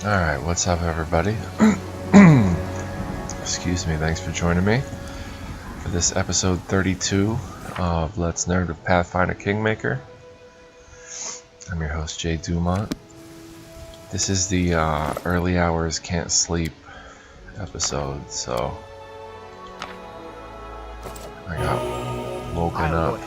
Alright, what's up everybody? Excuse me, thanks for joining me for this episode 32 of Let's Nerd with Pathfinder Kingmaker. I'm your host Jay Dumont. This is the early hours can't sleep episode, so I got woken up.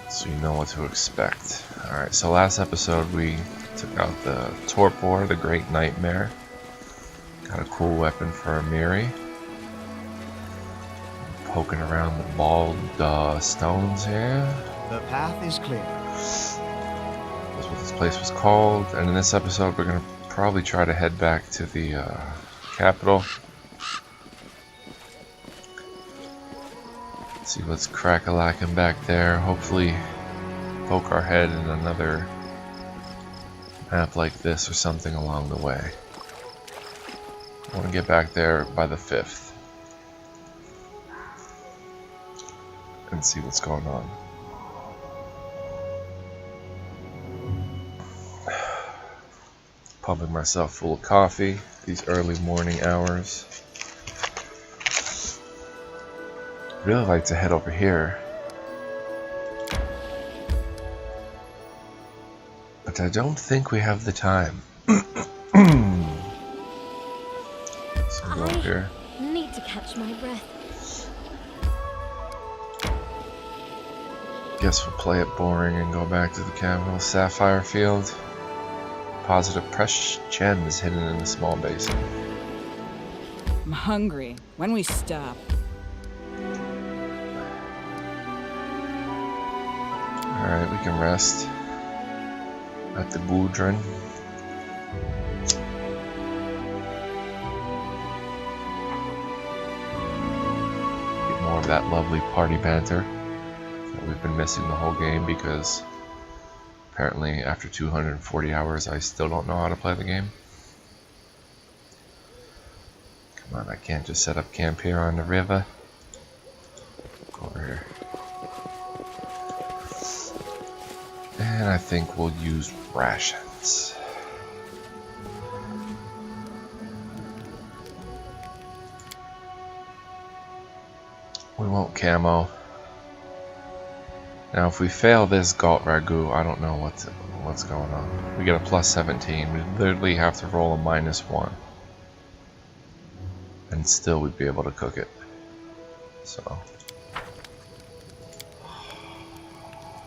So you know what to expect. Alright, so last episode we took out the Torpor, the Great Nightmare. Got a cool weapon for Amiri. Poking around the bald stones here. The path is clear. That's what this place was called. And in this episode we're going to probably try to head back to the capital. See what's crack-a-lacking back there. Hopefully poke our head in another map like this or something along the way. I want to get back there by the 5th and see what's going on. Pumping myself full of coffee these early morning hours. Really like to head over here, but I don't think we have the time. So go up here. Need to catch my breath. Guess we'll play it boring and go back to the capital. Sapphire Field. Positive precious gems hidden in a small basin. I'm hungry. When we stop? Alright, we can rest at the Boudrin. Get more of that lovely party banter that we've been missing the whole game because apparently after 240 hours I still don't know how to play the game. Come on, I can't just set up camp here on the river. Go over here. And I think we'll use rations. We won't camo. Now if we fail this Galt Ragu, I don't know what's going on. We get a plus 17. We literally have to roll a -1. And still we'd be able to cook it. So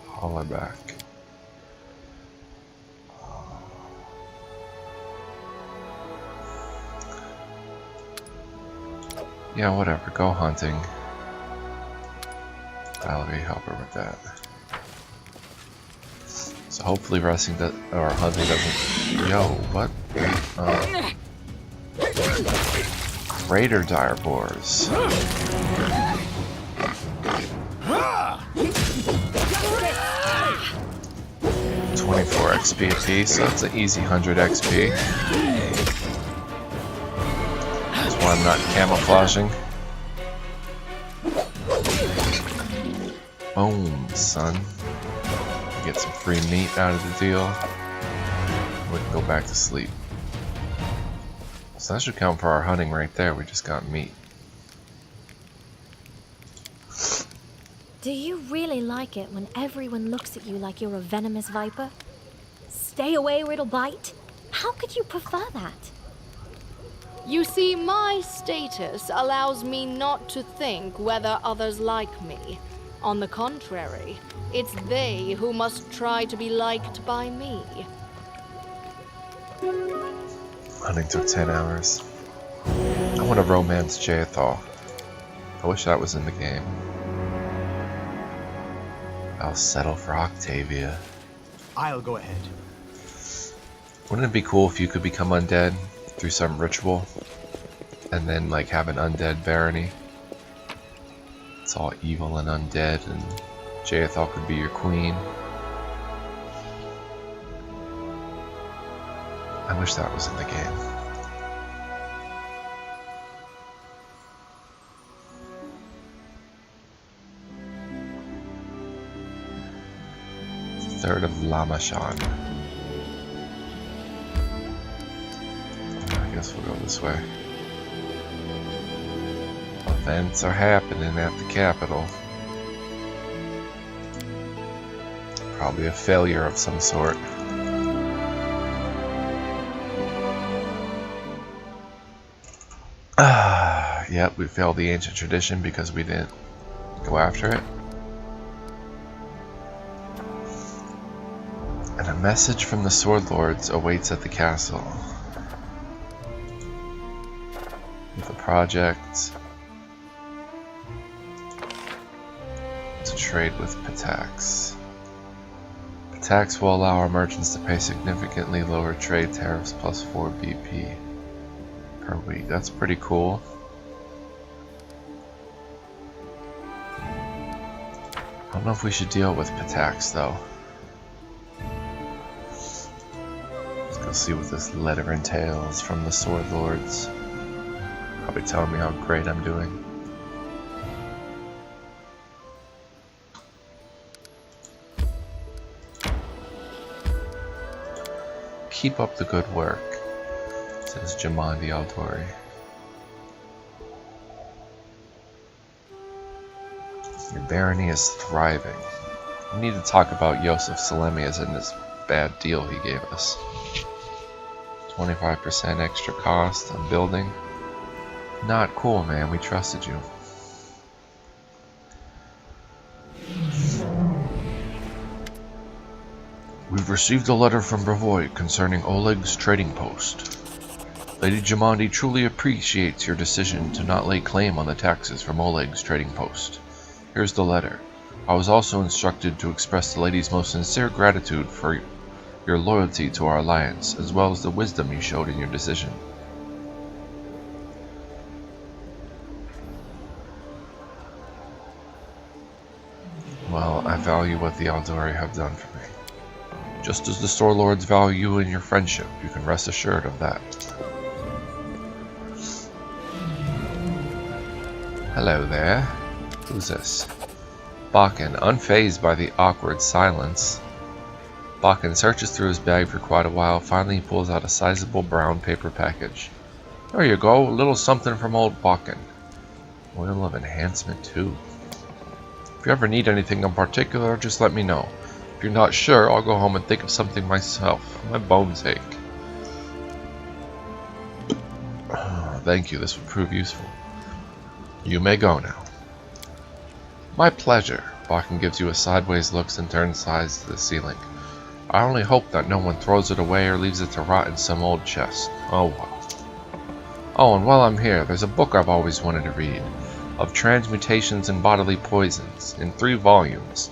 holler back. Yeah, whatever. Go hunting. Valerie, help her with that. So hopefully resting or hunting doesn't. Yo, what? Greater dire boars. 24 XP apiece, so that's an easy 100 XP. That's why I'm not camouflaging. Boom, son. Get some free meat out of the deal. We can go back to sleep. So that should count for our hunting right there. We just got meat. Do you really like it when everyone looks at you like you're a venomous viper? Stay away or it'll bite? How could you prefer that? You see, my status allows me not to think whether others like me. On the contrary, it's they who must try to be liked by me. Hunting took 10 hours. I want to romance Jaethal. I wish that was in the game. I'll settle for Octavia. I'll go ahead. Wouldn't it be cool if you could become undead through some ritual and then like have an undead barony? It's all evil and undead and Jaethal could be your queen. I wish that was in the game. 1/3 of Lamashan. I guess we'll go this way. Events are happening at the capital. Probably a failure of some sort. Yep, we failed the ancient tradition because we didn't go after it. And a message from the Sword Lords awaits at the castle. With a project to trade with Patax. Patax will allow our merchants to pay significantly lower trade tariffs plus 4 BP per week. That's pretty cool. I don't know if we should deal with Patax though. Let's go see what this letter entails from the Sword Lords. Probably telling me how great I'm doing. Keep up the good work, says Jamandi Aldori. Your barony is thriving. We need to talk about Yosef Salemius and this bad deal he gave us. 25% extra cost on building. Not cool, man. We trusted you. We've received a letter from Bravoy concerning Oleg's trading post. Lady Jamandi truly appreciates your decision to not lay claim on the taxes from Oleg's trading post. Here's the letter. I was also instructed to express the lady's most sincere gratitude for your loyalty to our alliance, as well as the wisdom you showed in your decision. Well, I value what the Aldori have done for me. Just as the Sword Lords value you and your friendship, you can rest assured of that. Hello there. Who's this? Bakken, unfazed by the awkward silence. Bakken searches through his bag for quite a while. Finally, he pulls out a sizable brown paper package. There you go, a little something from old Bakken. Oil of enhancement too. If you ever need anything in particular, just let me know. If you're not sure, I'll go home and think of something myself. My bones ache. Thank you, this will prove useful. You may go now. My pleasure. Bakken gives you a sideways look and turns his eyes to the ceiling. I only hope that no one throws it away or leaves it to rot in some old chest. Oh well. Oh, and while I'm here, there's a book I've always wanted to read. Of transmutations and bodily poisons, in 3 volumes.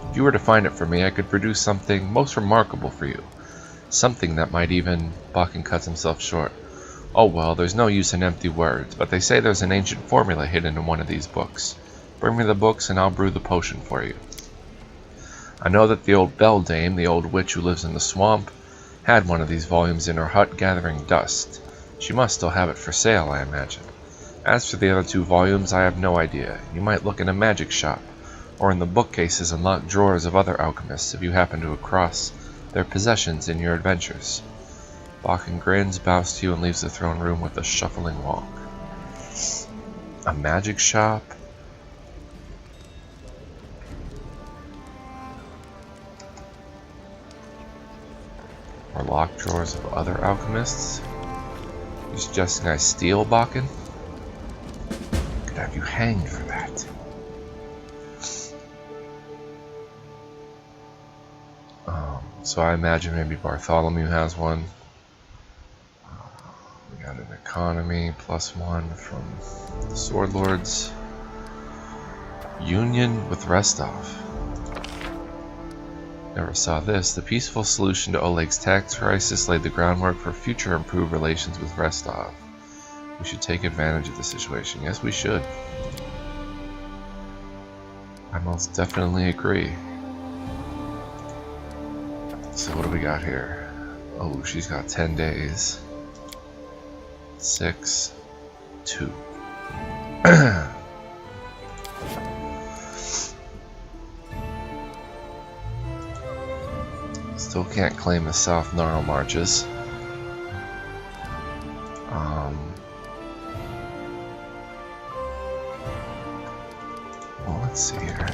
If you were to find it for me, I could produce something most remarkable for you. Something that might even... Bakken cuts himself short. Oh well, there's no use in empty words, but they say there's an ancient formula hidden in one of these books. Bring me the books and I'll brew the potion for you. I know that the old beldame, the old witch who lives in the swamp, had one of these volumes in her hut gathering dust. She must still have it for sale, I imagine. As for the other 2 volumes, I have no idea. You might look in a magic shop, or in the bookcases and locked drawers of other alchemists if you happen to cross their possessions in your adventures. Bakken grins, bows to you, and leaves the throne room with a shuffling walk. A magic shop? Or locked drawers of other alchemists? You suggesting I steal, Bakken? Could have you hanged for that. So I imagine maybe Bartholomew has one. We got an economy +1 from the Sword Lords. Union with Restov. Never saw this. The peaceful solution to Oleg's tax crisis laid the groundwork for future improved relations with Restov. We should take advantage of the situation. Yes, we should. I most definitely agree. So what do we got here? Oh, she's got 10 days. 6, 2. Still can't claim the South Gnarl Marches. Well, let's see here.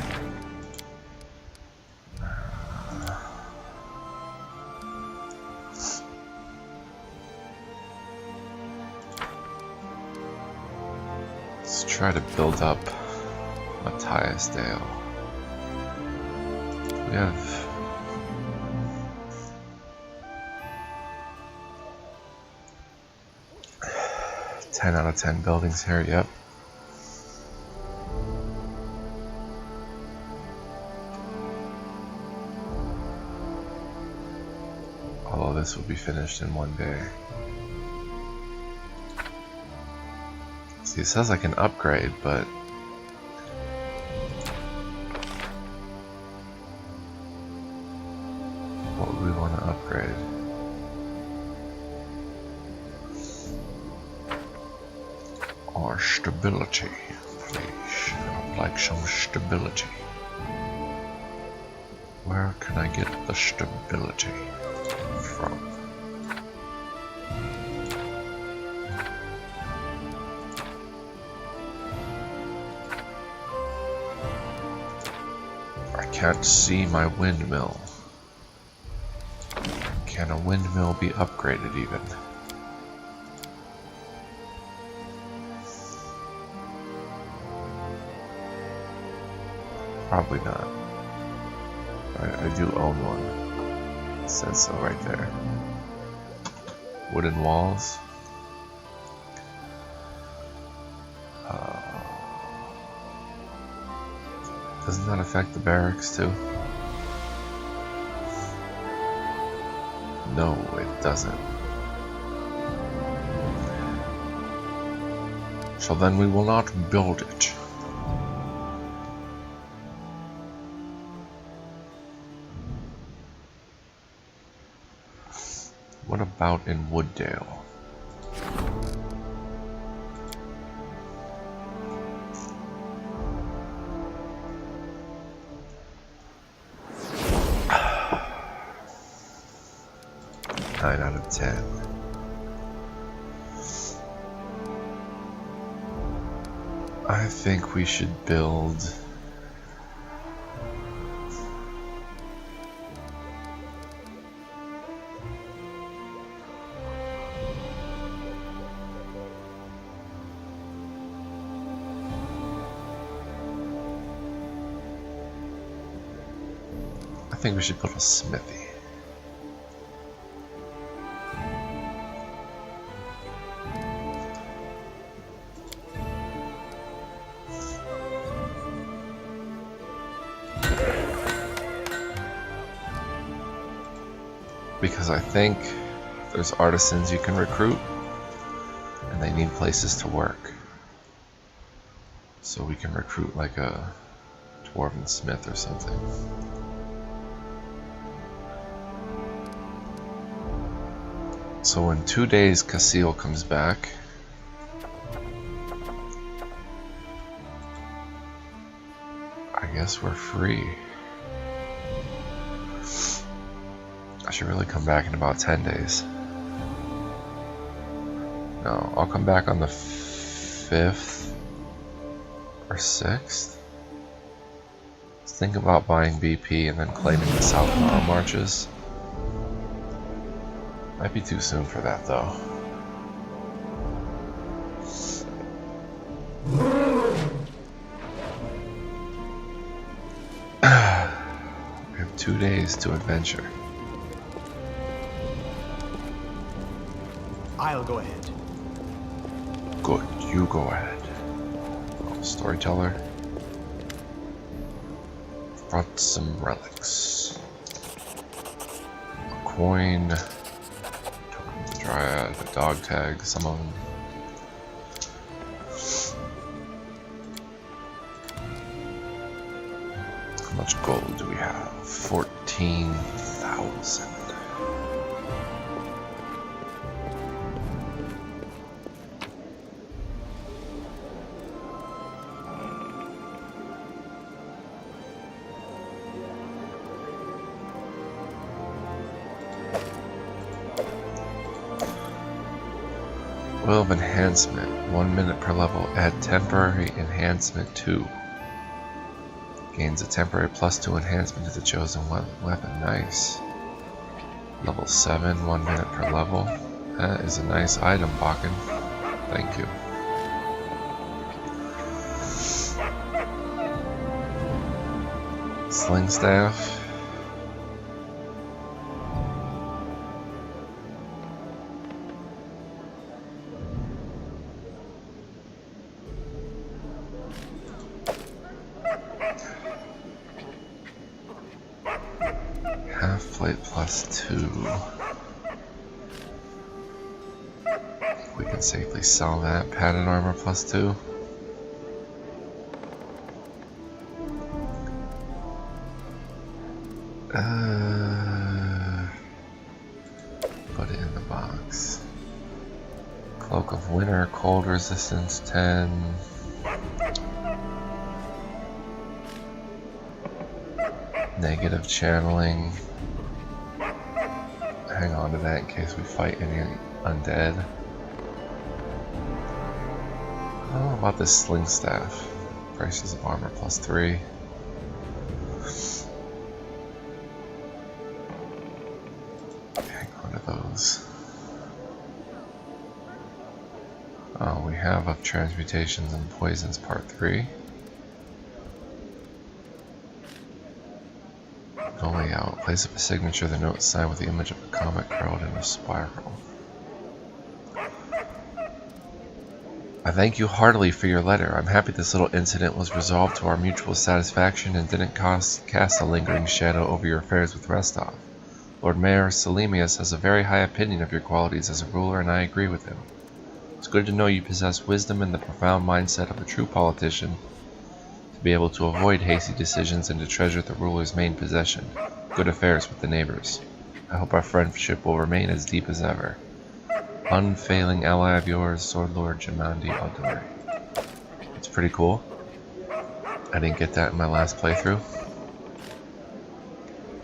Let's try to build up Matthias Dale. We have 10 out of 10 buildings here, yep. Although this will be finished in one day. See, it says I can upgrade, but what would we want to upgrade? Our stability, please. I'd like some stability. Where can I get the stability from? I can't see my windmill. Can a windmill be upgraded even? Probably not. I do own one. It says so right there. Wooden walls. Doesn't that affect the barracks too? No, it doesn't. So then we will not build it. What about in Wooddale? Nine out of 10. I think we should build a smithy. Because I think there's artisans you can recruit and they need places to work. So we can recruit like a dwarven smith or something. So in 2 days Casil comes back. I guess we're free. I should really come back in about 10 days. No, I'll come back on the 5th or 6th. Let's think about buying BP and then claiming the South Gnarl Marches. Might be too soon for that though. We have 2 days to adventure. I'll go ahead. Good, you go ahead. Oh, storyteller. Brought some relics. A coin. The dryad, the dog tag, some of them. How much gold do we have? 14,000. Oil of Enhancement, 1 minute per level. Add temporary enhancement 2. Gains a temporary +2 enhancement to the chosen weapon. Nice. Level 7, 1 minute per level. That is a nice item, Bakken. Thank you. Sling staff. Half plate +2. We can safely sell that. Padded armor +2. Put it in the box. Cloak of Winter, cold resistance 10. Negative channeling. Hang on to that in case we fight any undead. I don't know about this sling staff. Prices of armor +3. Hang on to those. Oh, we have of transmutations and poisons part 3. No layout. Place up a signature, the note signed with the image of a comet curled in a spiral. I thank you heartily for your letter. I'm happy this little incident was resolved to our mutual satisfaction and didn't cast a lingering shadow over your affairs with Restov. Lord Mayor Selemius has a very high opinion of your qualities as a ruler, and I agree with him. It's good to know you possess wisdom and the profound mindset of a true politician, to be able to avoid hasty decisions and to treasure the ruler's main possession, good affairs with the neighbors. I hope our friendship will remain as deep as ever. Unfailing ally of yours, Sword Lord Jamandi Aldori. It's pretty cool. I didn't get that in my last playthrough,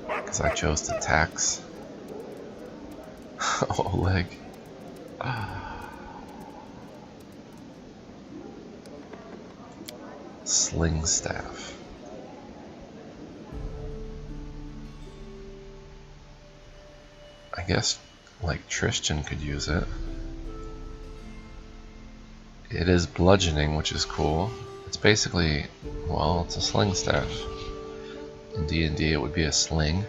because I chose to tax Oleg. Sling staff. I guess like Tristan could use it. It is bludgeoning, which is cool. It's basically, well, it's a sling staff. In D&D it would be a sling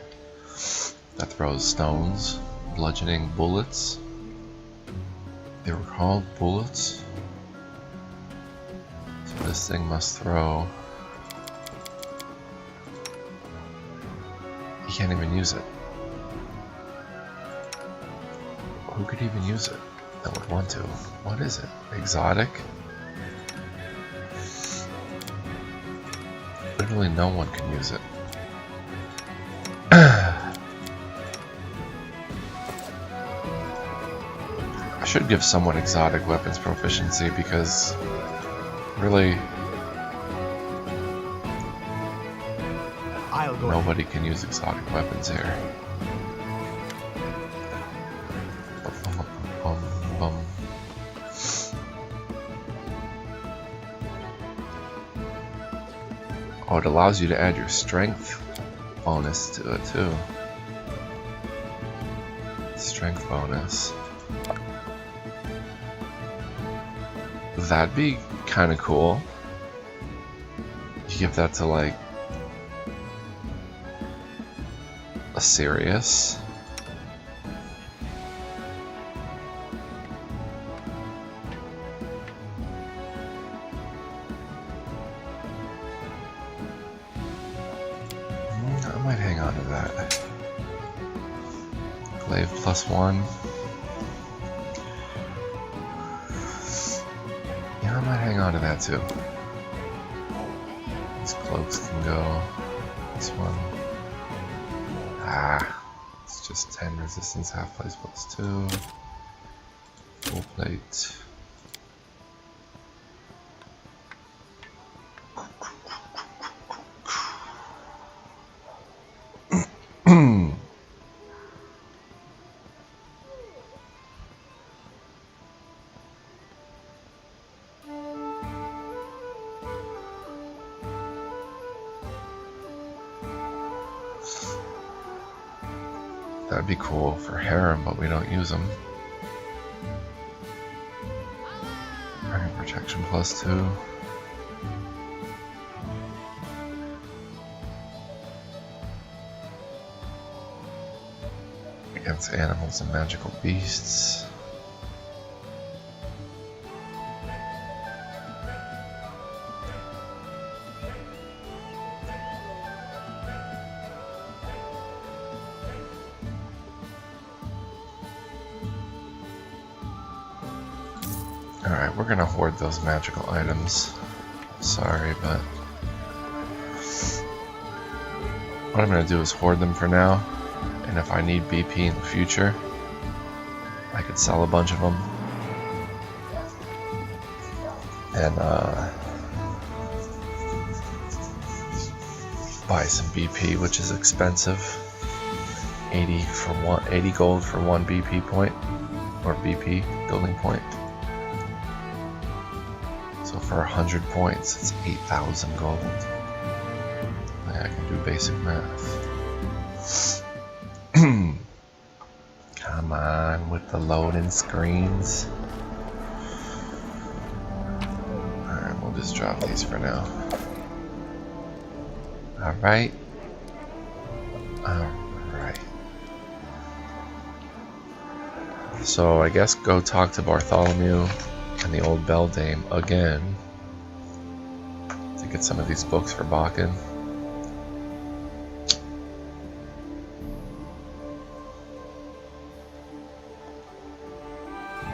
that throws stones, bludgeoning bullets. They were called bullets. So this thing must throw. You can't even use it. Who could even use it that would want to? What is it? Exotic? Literally no one can use it. I should give someone exotic weapons proficiency because really nobody can use exotic weapons here. Oh, it allows you to add your strength bonus to it too. Strength bonus. That'd be kind of cool. You give that to like a Sirius. I might hang on to that. Glaive +1. Yeah, I might hang on to that too. These cloaks can go. This one. It's just 10 resistance, half place +2. Full plate. That'd be cool for harem, but we don't use them. Protection +2. Against animals and magical beasts. Alright, we're gonna hoard those magical items. Sorry, but what I'm gonna do is hoard them for now, and if I need BP in the future, I could sell a bunch of them and buy some BP, which is expensive. 80 gold for 1 BP point, or BP building point. So for 100 points, it's 8,000 gold. I can do basic math. Come on with the loading screens. Alright, we'll just drop these for now. Alright. Alright. So I guess go talk to Bartholomew and the old beldame again to get some of these books for Bakken.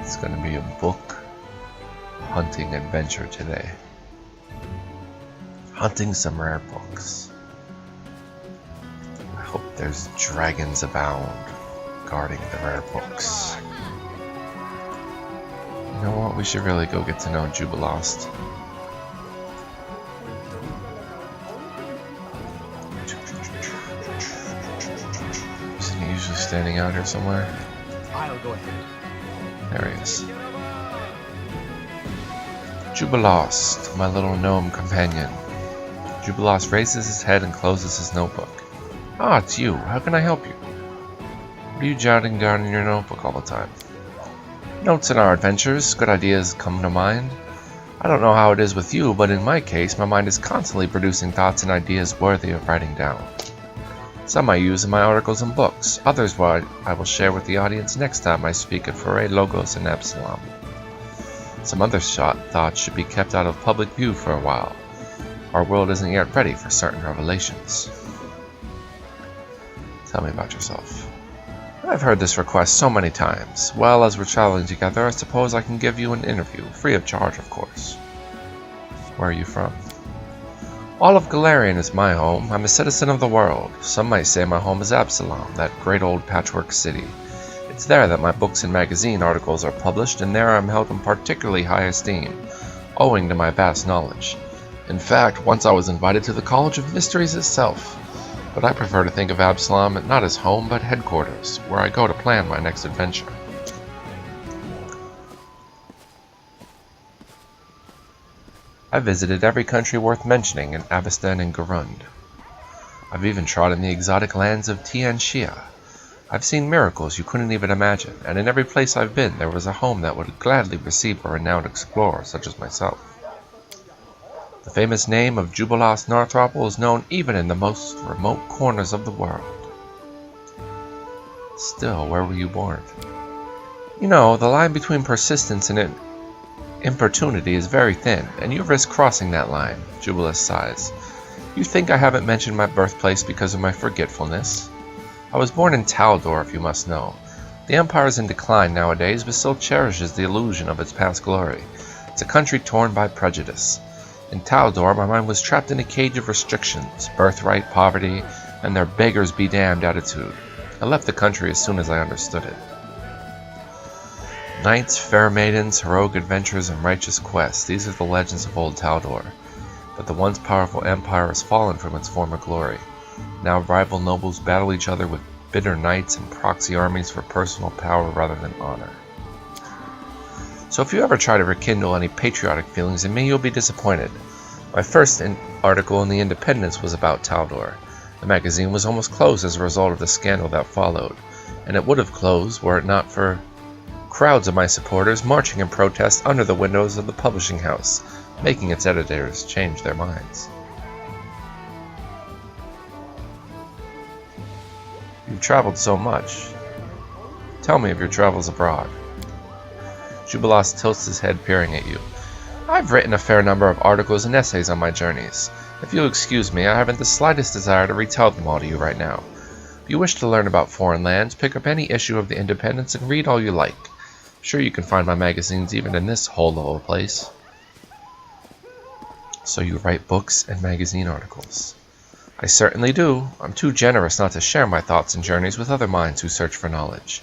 It's going to be a book hunting adventure today. Hunting some rare books. I hope there's dragons abound guarding the rare books. You know what? We should really go get to know Jubilost. Isn't he usually standing out here somewhere? I'll go ahead. There he is. Jubilost, my little gnome companion. Jubilost raises his head and closes his notebook. Ah, it's you. How can I help you? What are you jotting down in your notebook all the time? Notes in our adventures. Good ideas come to mind. I don't know how it is with you, but in my case, my mind is constantly producing thoughts and ideas worthy of writing down. Some I use in my articles and books. Others I will share with the audience next time I speak at Foray, Logos, and Absalom. Some other thoughts should be kept out of public view for a while. Our world isn't yet ready for certain revelations. Tell me about yourself. I've heard this request so many times. Well, as we're traveling together, I suppose I can give you an interview, free of charge, of course. Where are you from? All of Galarian is my home. I'm a citizen of the world. Some might say my home is Absalom, that great old patchwork city. It's there that my books and magazine articles are published, and there I'm held in particularly high esteem, owing to my vast knowledge. In fact, once I was invited to the College of Mysteries itself. But I prefer to think of Absalom not as home, but headquarters, where I go to plan my next adventure. I visited every country worth mentioning in Abystan and Garund. I've even trod in the exotic lands of Tianxia. I've seen miracles you couldn't even imagine, and in every place I've been there was a home that would gladly receive a renowned explorer such as myself. The famous name of Jubilost Northropple is known even in the most remote corners of the world. Still, where were you born? You know, the line between persistence and importunity is very thin, and you risk crossing that line, Jubilost sighs. You think I haven't mentioned my birthplace because of my forgetfulness? I was born in Taldor, if you must know. The Empire is in decline nowadays, but still cherishes the illusion of its past glory. It's a country torn by prejudice. In Taldor, my mind was trapped in a cage of restrictions, birthright, poverty, and their beggars be damned attitude. I left the country as soon as I understood it. Knights, fair maidens, heroic adventures, and righteous quests, these are the legends of old Taldor. But the once powerful empire has fallen from its former glory. Now rival nobles battle each other with bitter knights and proxy armies for personal power rather than honor. So if you ever try to rekindle any patriotic feelings in me, you'll be disappointed. My first article in The Independence was about Taldor. The magazine was almost closed as a result of the scandal that followed. and it would have closed were it not for crowds of my supporters marching in protest under the windows of the publishing house, making its editors change their minds. You've traveled so much. Tell me of your travels abroad. Jubilost tilts his head, peering at you. I've written a fair number of articles and essays on my journeys. If you'll excuse me, I haven't the slightest desire to retell them all to you right now. If you wish to learn about foreign lands, pick up any issue of the Independence and read all you like. I'm sure you can find my magazines even in this hole of a place. So you write books and magazine articles. I certainly do. I'm too generous not to share my thoughts and journeys with other minds who search for knowledge.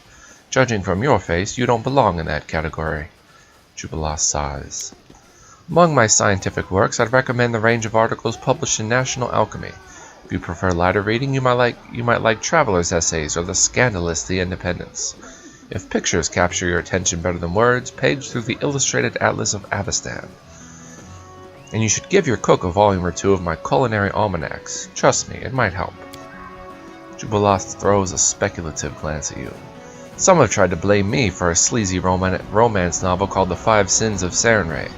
Judging from your face, you don't belong in that category. Jubilost sighs. Among my scientific works, I'd recommend the range of articles published in National Alchemy. If you prefer lighter reading, you might like Traveler's Essays or The Scandalous The Independence. If pictures capture your attention better than words, page through the Illustrated Atlas of Avestan. And you should give your cook a volume or two of my culinary almanacs. Trust me, it might help. Jubilost throws a speculative glance at you. Some have tried to blame me for a sleazy romance novel called The Five Sins of Sarenrae.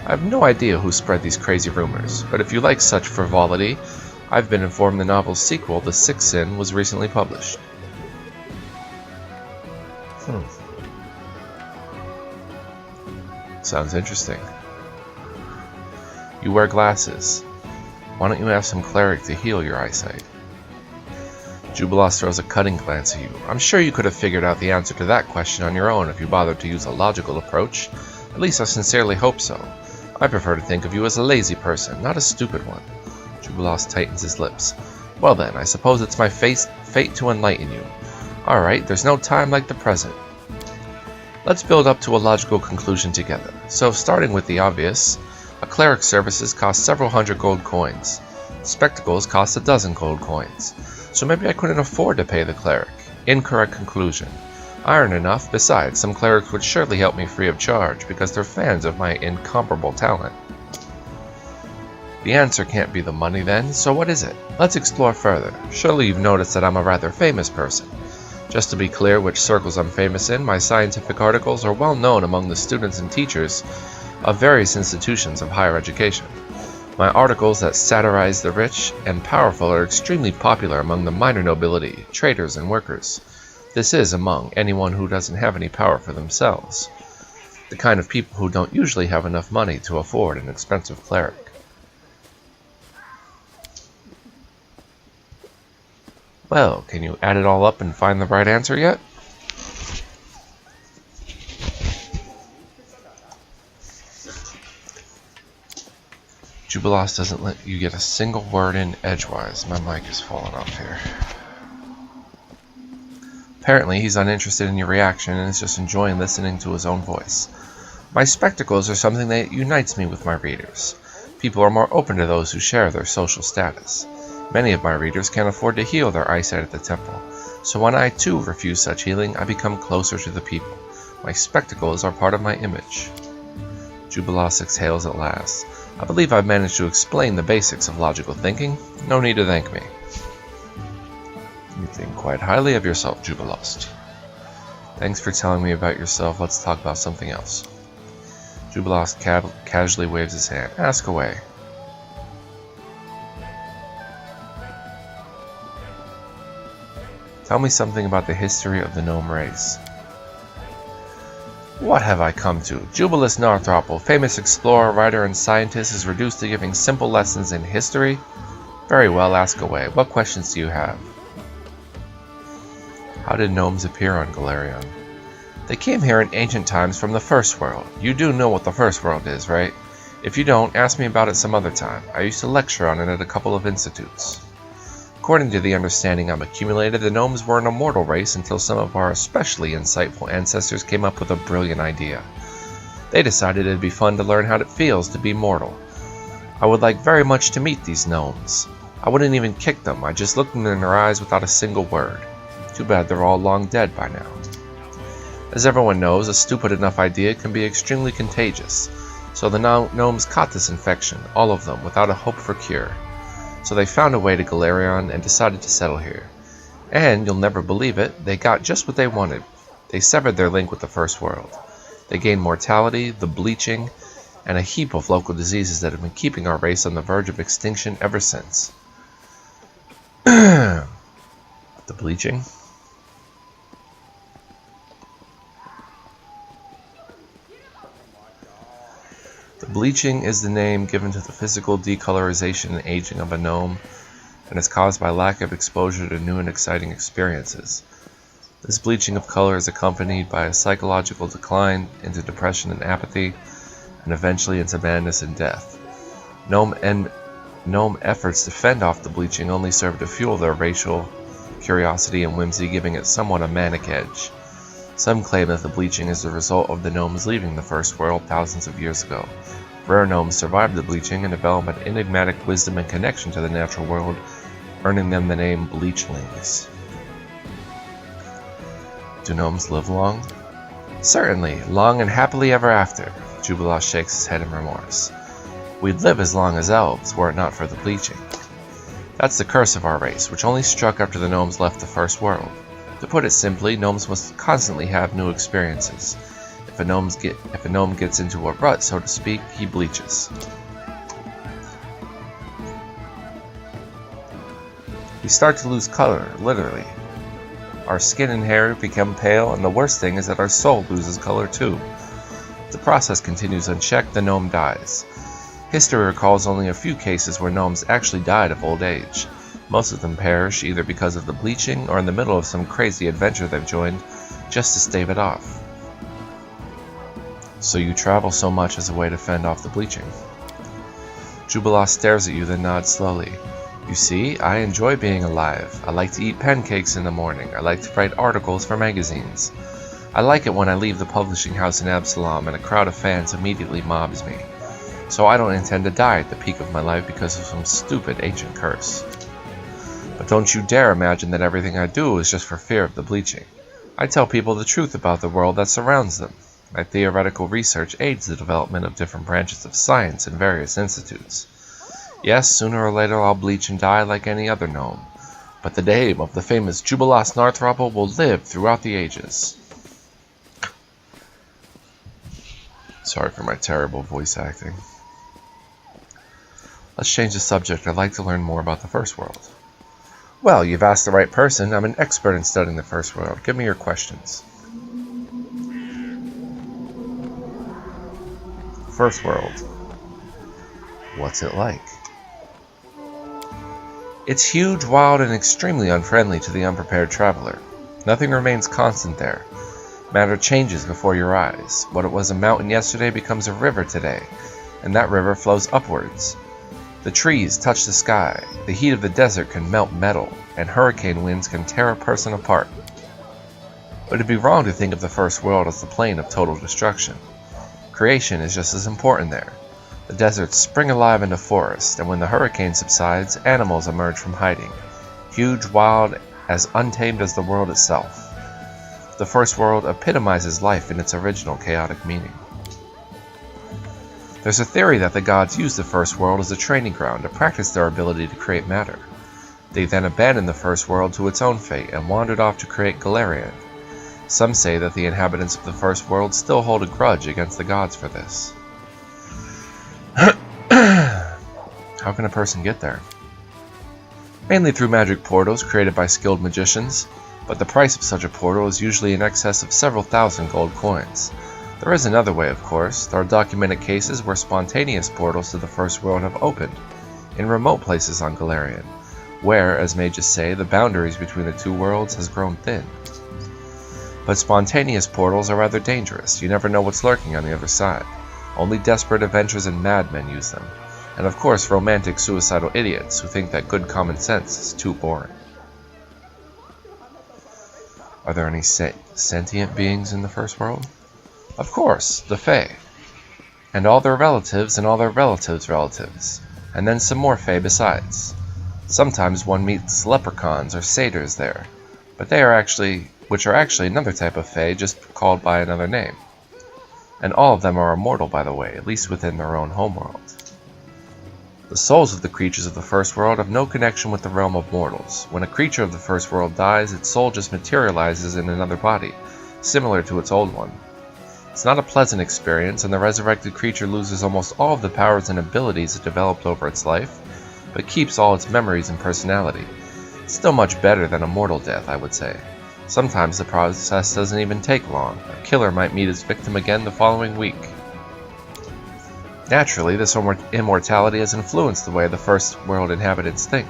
I have no idea who spread these crazy rumors, but if you like such frivolity, I've been informed the novel's sequel, The Sixth Sin, was recently published. Sounds interesting. You wear glasses. Why don't you have some cleric to heal your eyesight? Jubilost throws a cutting glance at you. I'm sure you could have figured out the answer to that question on your own if you bothered to use a logical approach. At least I sincerely hope so. I prefer to think of you as a lazy person, not a stupid one. Jubilost tightens his lips. Well then, I suppose it's my fate to enlighten you. Alright, there's no time like the present. Let's build up to a logical conclusion together. So, starting with the obvious, a cleric's services cost several hundred gold coins. Spectacles cost 12 gold coins. So maybe I couldn't afford to pay the cleric. Incorrect conclusion. Iron enough. Besides, some clerics would surely help me free of charge because they're fans of my incomparable talent. The answer can't be the money then, so what is it? Let's explore further. Surely you've noticed that I'm a rather famous person. Just to be clear which circles I'm famous in, my scientific articles are well known among the students and teachers of various institutions of higher education. My articles that satirize the rich and powerful are extremely popular among the minor nobility, traders, and workers. This is among anyone who doesn't have any power for themselves. The kind of people who don't usually have enough money to afford an expensive cleric. Well, can you add it all up and find the right answer yet? Jubilost doesn't let you get a single word in edgewise. My mic is falling off here. Apparently, he's uninterested in your reaction and is just enjoying listening to his own voice. My spectacles are something that unites me with my readers. People are more open to those who share their social status. Many of my readers can't afford to heal their eyesight at the temple, so when I too refuse such healing, I become closer to the people. My spectacles are part of my image. Jubilost exhales at last. I believe I've managed to explain the basics of logical thinking. No need to thank me. You think quite highly of yourself, Jubilost. Thanks for telling me about yourself. Let's talk about something else. Jubilost casually waves his hand. Ask away. Tell me something about the history of the gnome race. What have I come to? Jubilost Northropple, famous explorer, writer, and scientist, is reduced to giving simple lessons in history? Very well, ask away. What questions do you have? How did gnomes appear on Golarion? They came here in ancient times from the First World. You do know what the First World is, right? If you don't, ask me about it some other time. I used to lecture on it at a couple of institutes. According to the understanding I've accumulated, the gnomes were an immortal race until some of our especially insightful ancestors came up with a brilliant idea. They decided it'd be fun to learn how it feels to be mortal. I would like very much to meet these gnomes. I wouldn't even kick them, I'd just look them in their eyes without a single word. Too bad they're all long dead by now. As everyone knows, a stupid enough idea can be extremely contagious, so the gnomes caught this infection, all of them, without a hope for cure. So they found a way to Golarion and decided to settle here. And, you'll never believe it, they got just what they wanted. They severed their link with the First World. They gained mortality, the bleaching, and a heap of local diseases that have been keeping our race on the verge of extinction ever since. The bleaching? The bleaching is the name given to the physical decolorization and aging of a gnome, and is caused by lack of exposure to new and exciting experiences. This bleaching of color is accompanied by a psychological decline into depression and apathy, and eventually into madness and death. Gnome efforts to fend off the bleaching only serve to fuel their racial curiosity and whimsy, giving it somewhat a manic edge. Some claim that the bleaching is the result of the gnomes leaving the First World thousands of years ago. Rare gnomes survived the bleaching and developed an enigmatic wisdom and connection to the natural world, earning them the name Bleachlings. Do gnomes live long? Certainly, long and happily ever after. Jubilost shakes his head in remorse. We'd live as long as elves, were it not for the bleaching. That's the curse of our race, which only struck after the gnomes left the First World. To put it simply, gnomes must constantly have new experiences. If a gnome gets into a rut, so to speak, he bleaches. We start to lose color, literally. Our skin and hair become pale, and the worst thing is that our soul loses color too. If the process continues unchecked, the gnome dies. History recalls only a few cases where gnomes actually died of old age. Most of them perish either because of the bleaching or in the middle of some crazy adventure they've joined just to stave it off. So you travel so much as a way to fend off the bleaching. Jubilost stares at you, then nods slowly. You see, I enjoy being alive. I like to eat pancakes in the morning. I like to write articles for magazines. I like it when I leave the publishing house in Absalom and a crowd of fans immediately mobs me. So I don't intend to die at the peak of my life because of some stupid ancient curse. But don't you dare imagine that everything I do is just for fear of the bleaching. I tell people the truth about the world that surrounds them. My theoretical research aids the development of different branches of science in various institutes. Yes, sooner or later I'll bleach and die like any other gnome, but the name of the famous Jubilost Narthrople will live throughout the ages. Sorry for my terrible voice acting. Let's change the subject. I'd like to learn more about the First World. Well, you've asked the right person. I'm an expert in studying the First World. Give me your questions. First World. What's it like? It's huge, wild, and extremely unfriendly to the unprepared traveler. Nothing remains constant there. Matter changes before your eyes. What it was a mountain yesterday becomes a river today, and that river flows upwards. The trees touch the sky, the heat of the desert can melt metal, and hurricane winds can tear a person apart. But it'd be wrong to think of the First World as the plane of total destruction. Creation is just as important there. The deserts spring alive into forests, and when the hurricane subsides, animals emerge from hiding, huge, wild, as untamed as the world itself. The First World epitomizes life in its original chaotic meaning. There's a theory that the gods used the First World as a training ground to practice their ability to create matter. They then abandoned the First World to its own fate and wandered off to create Galarian. Some say that the inhabitants of the First World still hold a grudge against the gods for this. How can a person get there? Mainly through magic portals created by skilled magicians, but the price of such a portal is usually in excess of several thousand gold coins. There is another way, of course. There are documented cases where spontaneous portals to the First World have opened, in remote places on Galarian, where, as mages say, the boundaries between the two worlds has grown thin. But spontaneous portals are rather dangerous. You never know what's lurking on the other side. Only desperate adventurers and madmen use them, and of course romantic suicidal idiots who think that good common sense is too boring. Are there any sentient beings in the First World? Of course, the Fae. And all their relatives and all their relatives' relatives. And then some more Fae besides. Sometimes one meets leprechauns or satyrs there, but which are actually another type of Fae just called by another name. And all of them are immortal, by the way, at least within their own homeworld. The souls of the creatures of the first world have no connection with the realm of mortals. When a creature of the first world dies, its soul just materializes in another body, similar to its old one. It's not a pleasant experience, and the resurrected creature loses almost all of the powers and abilities it developed over its life, but keeps all its memories and personality. It's still much better than a mortal death, I would say. Sometimes the process doesn't even take long. A killer might meet his victim again the following week. Naturally, this immortality has influenced the way the first world inhabitants think.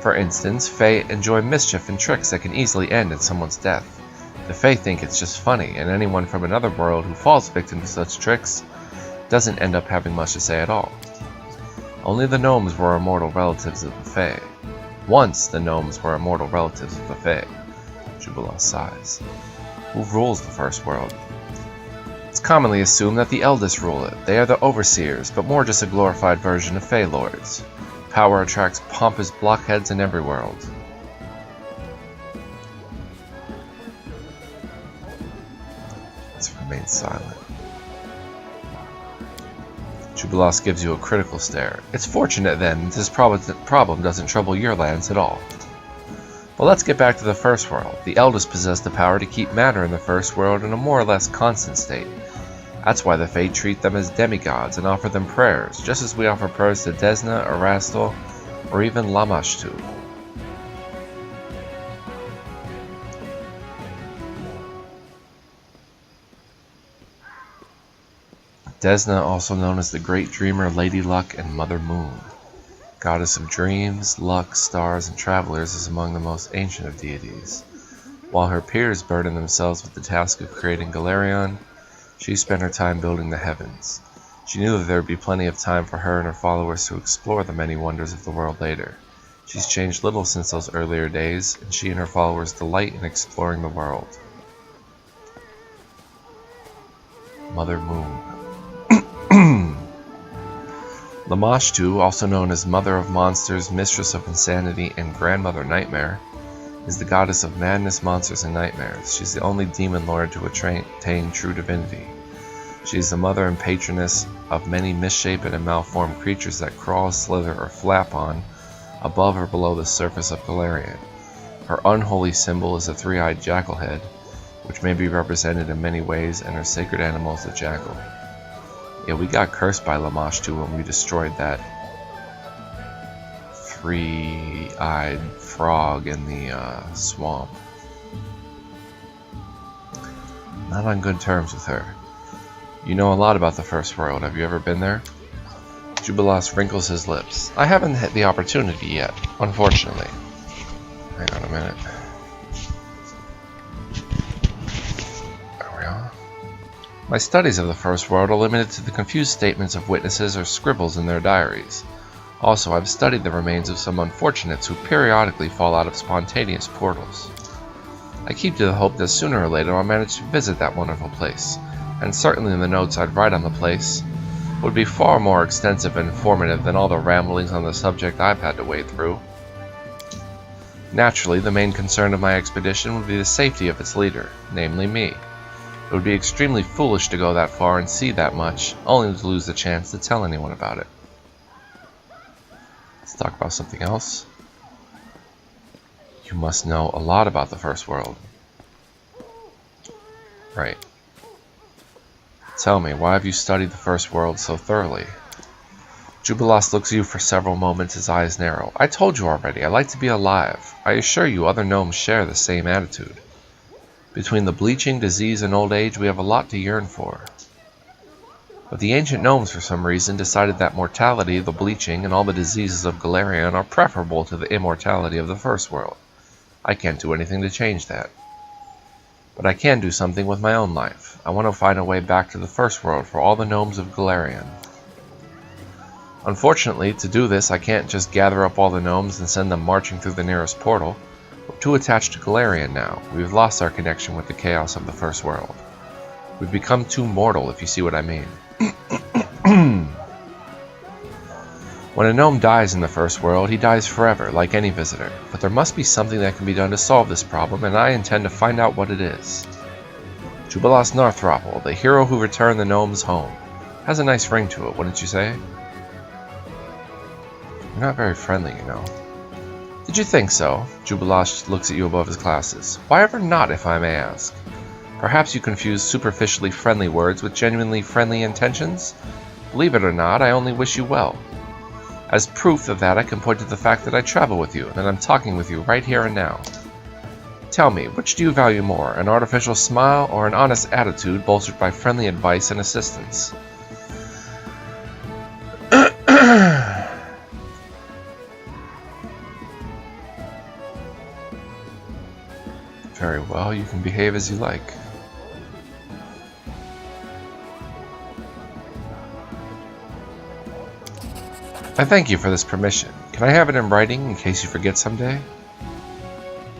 For instance, Fae enjoy mischief and tricks that can easily end in someone's death. The Fae think it's just funny, and anyone from another world who falls victim to such tricks doesn't end up having much to say at all. Only the gnomes were immortal relatives of the Fae. Once the gnomes were immortal relatives of the Fae. Jubilost sighs. Who rules the first world? It's commonly assumed that the eldest rule it. They are the overseers, but more just a glorified version of Fae Lords. Power attracts pompous blockheads in every world. Let's remain silent. Jubilost gives you a critical stare. It's fortunate then that this problem doesn't trouble your lands at all. Well, let's get back to the first world. The eldest possess the power to keep matter in the first world in a more or less constant state. That's why the Fae treat them as demigods and offer them prayers, just as we offer prayers to Desna, Erastil, or even Lamashtu. Desna, also known as the Great Dreamer, Lady Luck, and Mother Moon. Goddess of dreams, luck, stars, and travelers, is among the most ancient of deities. While her peers burden themselves with the task of creating Golarion, she spent her time building the heavens. She knew that there would be plenty of time for her and her followers to explore the many wonders of the world later. She's changed little since those earlier days, and she and her followers delight in exploring the world. Mother Moon. Lamashtu, also known as Mother of Monsters, Mistress of Insanity, and Grandmother Nightmare, is the goddess of madness, monsters, and nightmares. She's the only demon lord to attain true divinity. She is the mother and patroness of many misshapen and malformed creatures that crawl, slither, or flap on, above or below the surface of Golarion. Her unholy symbol is a three-eyed jackal head, which may be represented in many ways, and her sacred animal is the jackal. Yeah, we got cursed by Lamashtu when we destroyed that three-eyed frog in the swamp. Not on good terms with her. You know a lot about the first world. Have you ever been there? Jubilost wrinkles his lips. I haven't had the opportunity yet, unfortunately. Hang on a minute. There we are. My studies of the first world are limited to the confused statements of witnesses or scribbles in their diaries. Also, I've studied the remains of some unfortunates who periodically fall out of spontaneous portals. I keep to the hope that sooner or later I'll manage to visit that wonderful place, and certainly the notes I'd write on the place would be far more extensive and informative than all the ramblings on the subject I've had to wade through. Naturally, the main concern of my expedition would be the safety of its leader, namely me. It would be extremely foolish to go that far and see that much, only to lose the chance to tell anyone about it. Let's talk about something else. You must know a lot about the first world. Right. Tell me, why have you studied the first world so thoroughly? Jubilost looks at you for several moments, his eyes narrow. I told you already, I like to be alive. I assure you other gnomes share the same attitude. Between the bleaching, disease, and old age, we have a lot to yearn for. But the ancient gnomes, for some reason, decided that mortality, the bleaching, and all the diseases of Golarion are preferable to the immortality of the first world. I can't do anything to change that. But I can do something with my own life. I want to find a way back to the first world for all the gnomes of Golarion. Unfortunately, to do this, I can't just gather up all the gnomes and send them marching through the nearest portal. We're too attached to Golarion now. We've lost our connection with the chaos of the first world. We've become too mortal, if you see what I mean. When a gnome dies in the first world, he dies forever, like any visitor. But there must be something that can be done to solve this problem, and I intend to find out what it is. Jubilost Northropple, the hero who returned the gnomes home. Has a nice ring to it, wouldn't you say? You're not very friendly, you know. Did you think so? Jubilost looks at you above his glasses. Why ever not, if I may ask? Perhaps you confuse superficially friendly words with genuinely friendly intentions? Believe it or not, I only wish you well. As proof of that, I can point to the fact that I travel with you, and that I'm talking with you right here and now. Tell me, which do you value more, an artificial smile or an honest attitude bolstered by friendly advice and assistance? Very well, you can behave as you like. I thank you for this permission. Can I have it in writing in case you forget someday?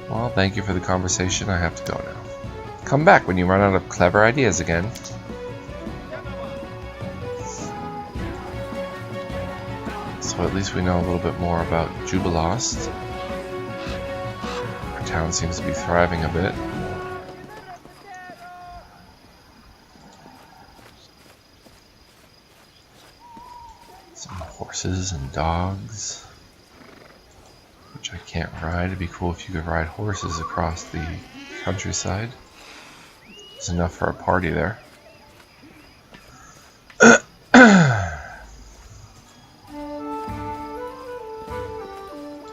Well, thank you for the conversation. I have to go now. Come back when you run out of clever ideas again. So at least we know a little bit more about Jubilost. Our town seems to be thriving a bit. Some horses and dogs, which I can't ride. It'd be cool if you could ride horses across the countryside. There's enough for a party there.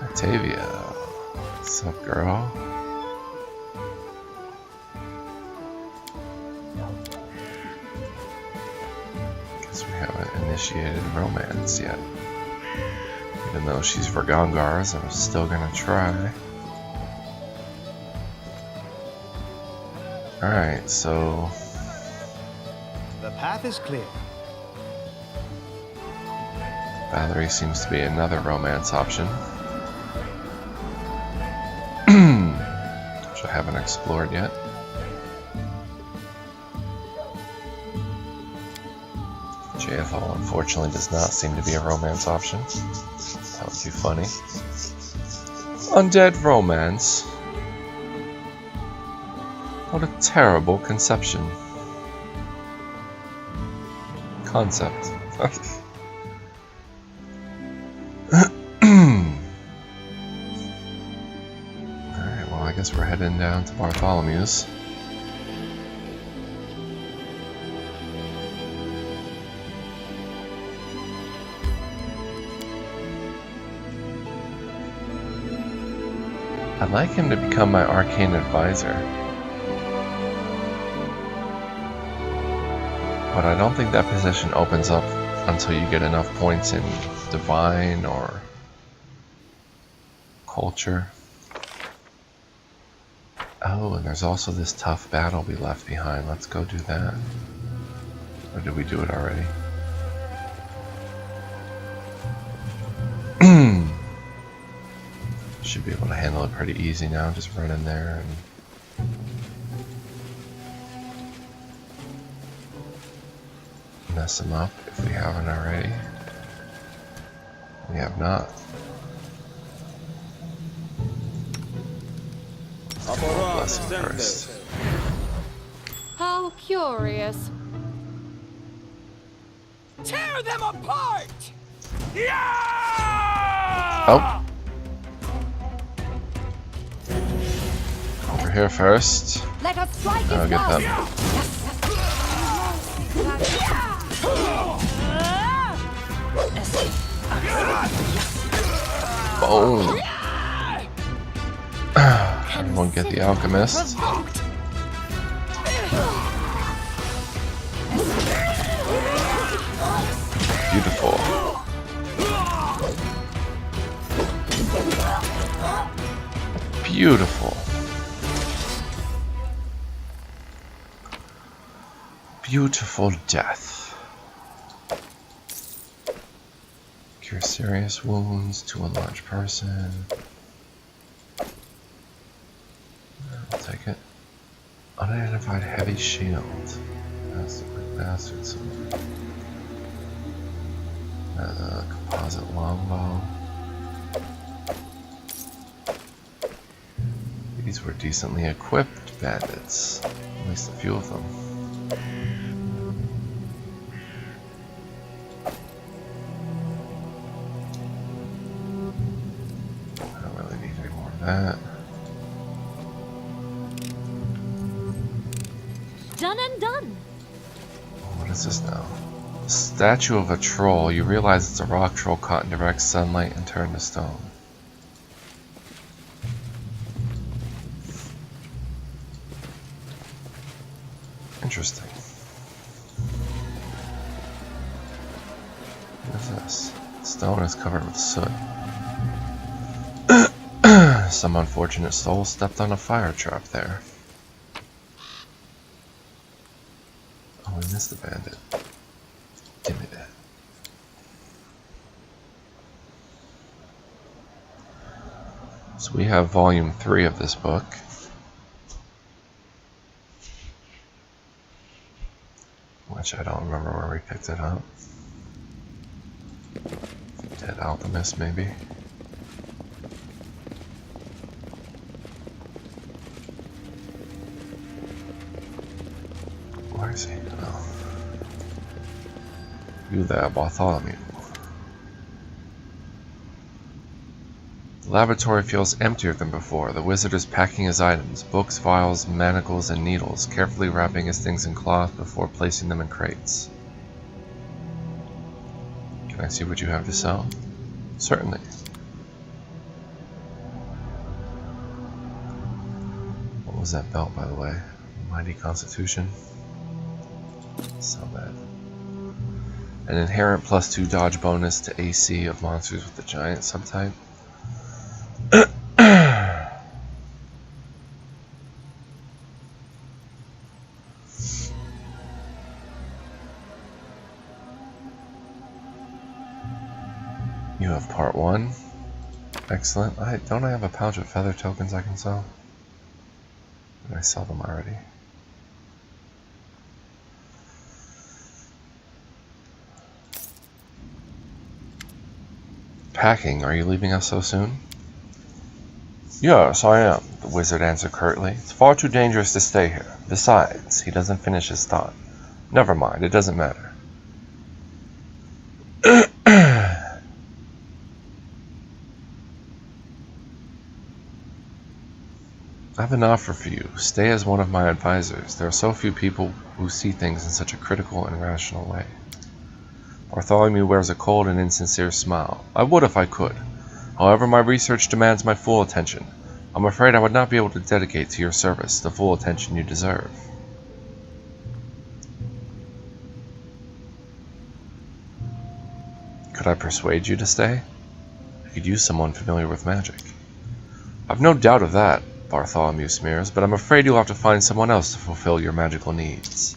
Octavia, what's up, girl? Guess we haven't initiated romance yet. Even though she's Vergongar's, I'm still gonna try. Alright, so... The path is clear. Valerie seems to be another romance option. Which I haven't explored yet. JFO unfortunately does not seem to be a romance option. That would be funny. Undead romance. What a terrible conception. Concept. Alright, well I guess we're heading down to Bartholomew's. I'd like him to become my arcane advisor. But I don't think that position opens up until you get enough points in divine or culture. Oh, and there's also this tough battle we left behind. Let's go do that. Or did we do it already? Should be able to handle it pretty easy now. Just run in there and mess them up if we haven't already. We have not. Bless him first. How curious. Tear them apart! Yeah! Oh. Over here first. Let us strike I'll get them. Boom. Everyone get the alchemist. Beautiful. Beautiful. Beautiful death. Cure serious wounds to a large person. I'll take it. Unidentified heavy shield. That's the quick bastards. Composite longbow. These were decently equipped bandits. At least a few of them. that. Done and done. What is this now? The statue of a troll. You realize it's a rock troll caught in direct sunlight and turned to stone. Interesting. What is this? Stone is covered with soot. Some unfortunate soul stepped on a fire trap there. Oh, we missed the bandit. Give me that. So we have volume 3 of this book. Which I don't remember where we picked it up. Dead Alchemist, maybe. Where is he? Oh. You there, Bartholomew. The laboratory feels emptier than before. The wizard is packing his items, books, vials, manacles, and needles, carefully wrapping his things in cloth before placing them in crates. Can I see what you have to sell? Certainly. What was that belt, by the way? Mighty Constitution? Sell that. An inherent +2 dodge bonus to AC of monsters with the giant subtype. You have part 1. Excellent. Don't I have a pouch of feather tokens I can sell? Did I sell them already? Packing, are you leaving us so soon? Yes, I am, the wizard answered curtly. It's far too dangerous to stay here. Besides, he doesn't finish his thought. Never mind, it doesn't matter. I have an offer for you. Stay as one of my advisors. There are so few people who see things in such a critical and rational way. Bartholomew wears a cold and insincere smile. I would if I could. However, my research demands my full attention. I'm afraid I would not be able to dedicate to your service the full attention you deserve. Could I persuade you to stay? I could use someone familiar with magic. I've no doubt of that, Bartholomew sneers, but I'm afraid you'll have to find someone else to fulfill your magical needs.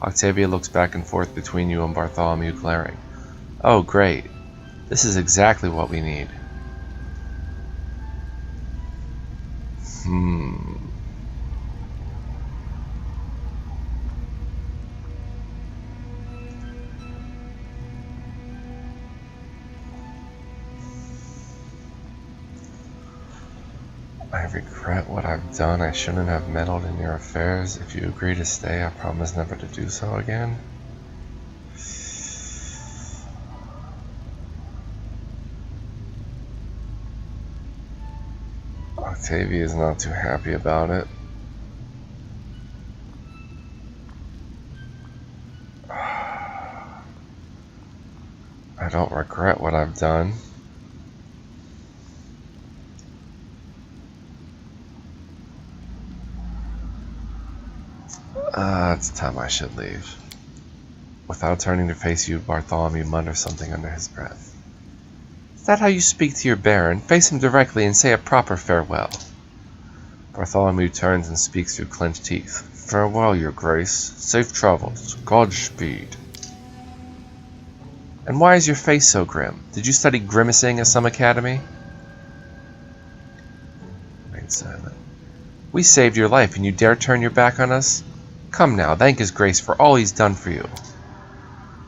Octavia looks back and forth between you and Bartholomew, glaring. Oh, great. This is exactly what we need. I regret what I've done. I shouldn't have meddled in your affairs. If you agree to stay, I promise never to do so again. Octavia is not too happy about it. I don't regret what I've done. It's time I should leave. Without turning to face you, Bartholomew mutters something under his breath. Is that how you speak to your Baron? Face him directly and say a proper farewell. Bartholomew turns and speaks through clenched teeth. Farewell, your grace. Safe travels. Godspeed. And why is your face so grim? Did you study grimacing at some academy? Remain silent. We saved your life and you dare turn your back on us? Come now, thank his grace for all he's done for you.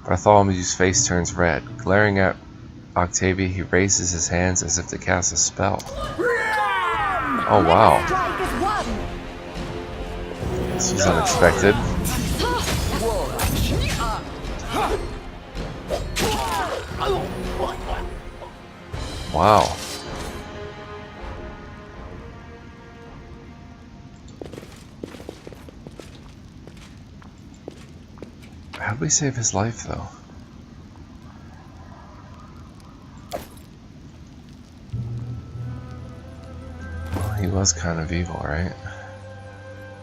Bartholomew's face turns red. Glaring at Octavia, he raises his hands as if to cast a spell. Oh wow. This was unexpected. Wow. How'd we save his life, though? Well, he was kind of evil, right?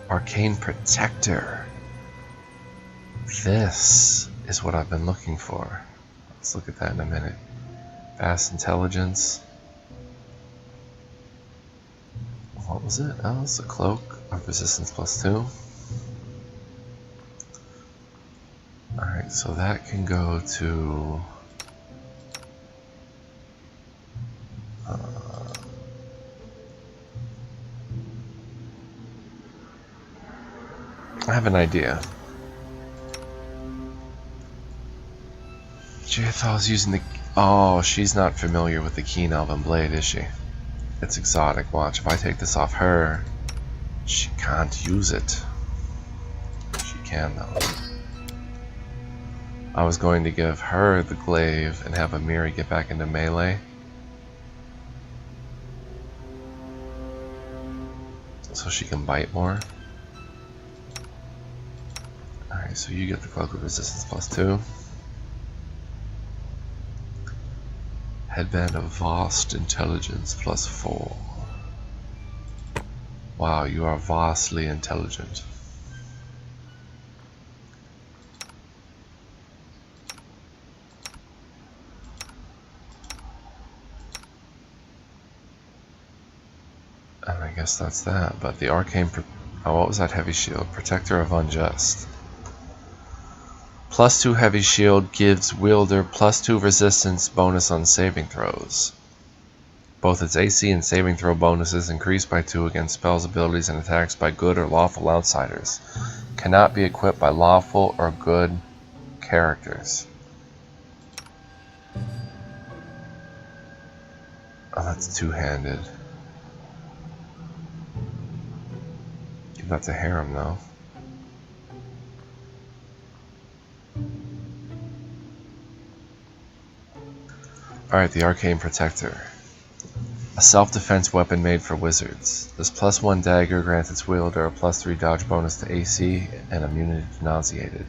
Arcane Protector. This is what I've been looking for. Let's look at that in a minute. Vast Intelligence. What was it? Oh, it's a cloak of resistance +2. Alright, so that can go to... I have an idea. Jathal's using the... Oh, she's not familiar with the Keen Elven Blade, is she? It's exotic. Watch, if I take this off her, she can't use it. She can, though. I was going to give her the glaive and have Amiri get back into melee. So she can bite more. Alright, so you get the cloak of resistance +2. Headband of vast intelligence +4. Wow, you are vastly intelligent. And I guess that's that. But the arcane... Oh, what was that heavy shield? Protector of Unjust. +2 heavy shield gives wielder +2 resistance bonus on saving throws. Both its AC and saving throw bonuses increase by 2 against spells, abilities, and attacks by good or lawful outsiders. Cannot be equipped by lawful or good characters. Oh, that's two-handed. Give that to Harem, though. Alright, the Arcane Protector. A self-defense weapon made for wizards. This +1 dagger grants its wielder a +3 dodge bonus to AC and immunity to nauseated.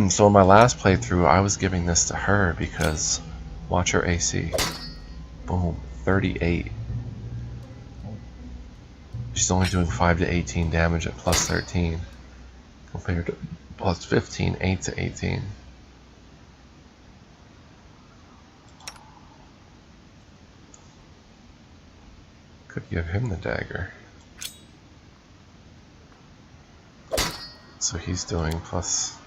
So in my last playthrough, I was giving this to her because... Watch her AC. Boom. 38. She's only doing 5 to 18 damage at +13. Compared to +15, 8 to 18. Could give him the dagger. So he's doing plus...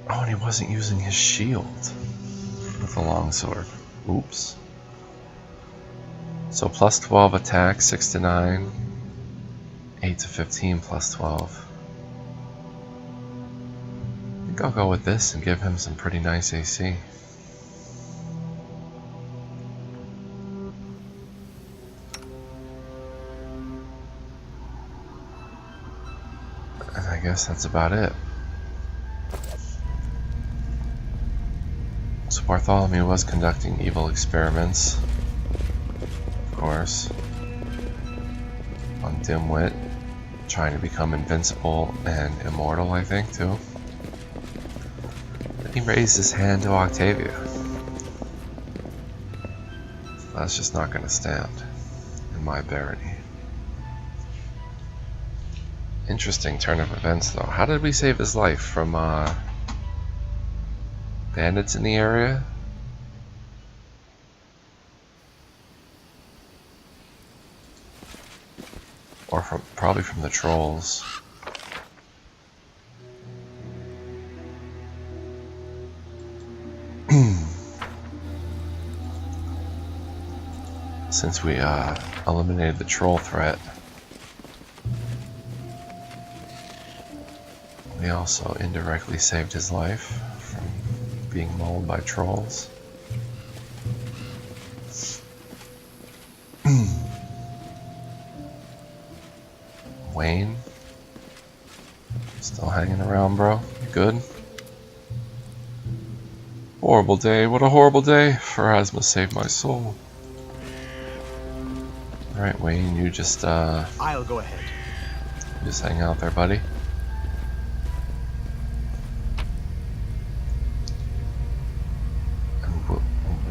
Oh, and he wasn't using his shield with the longsword. Oops. So +12 attack, 6 to 9, 8 to 15 +12. I think I'll go with this and give him some pretty nice AC. And I guess that's about it. So Bartholomew was conducting evil experiments, of course, on Dimwit, trying to become invincible and immortal, I think, too. Then he raised his hand to Octavia. So that's just not going to stand in my barony. Interesting turn of events, though. How did we save his life from, bandits in the area? Or probably from the trolls. Since we eliminated the troll threat, we also indirectly saved his life from being mauled by trolls. Wayne, still hanging around, bro? You good? Horrible day. What a horrible day. Pharasma saved my soul. Alright, Wayne, you just I'll go ahead. hang out there, buddy.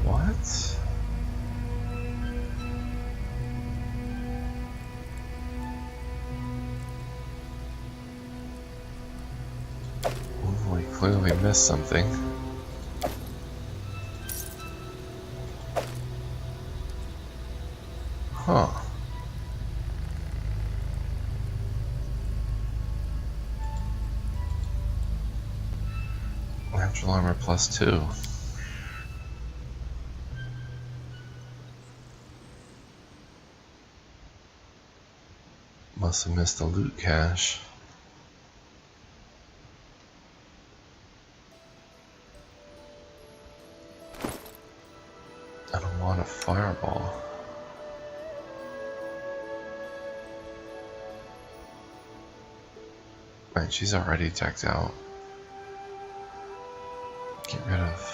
What? Oh, we clearly missed something. Huh. Natural armor +2. Must have missed the loot cache. I don't want a fireball. Right, she's already decked out. Get rid of...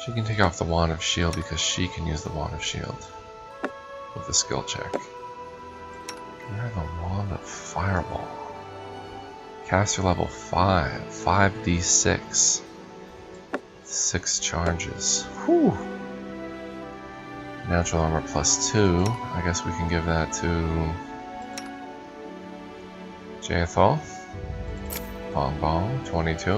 She can take off the Wand of Shield because she can use the Wand of Shield with the skill check. Get rid of the Wand of Fireball. Caster level 5, 5d6. 6 charges. Whew. Natural armor +2. I guess we can give that to Jaethal. Bong Bong, 22.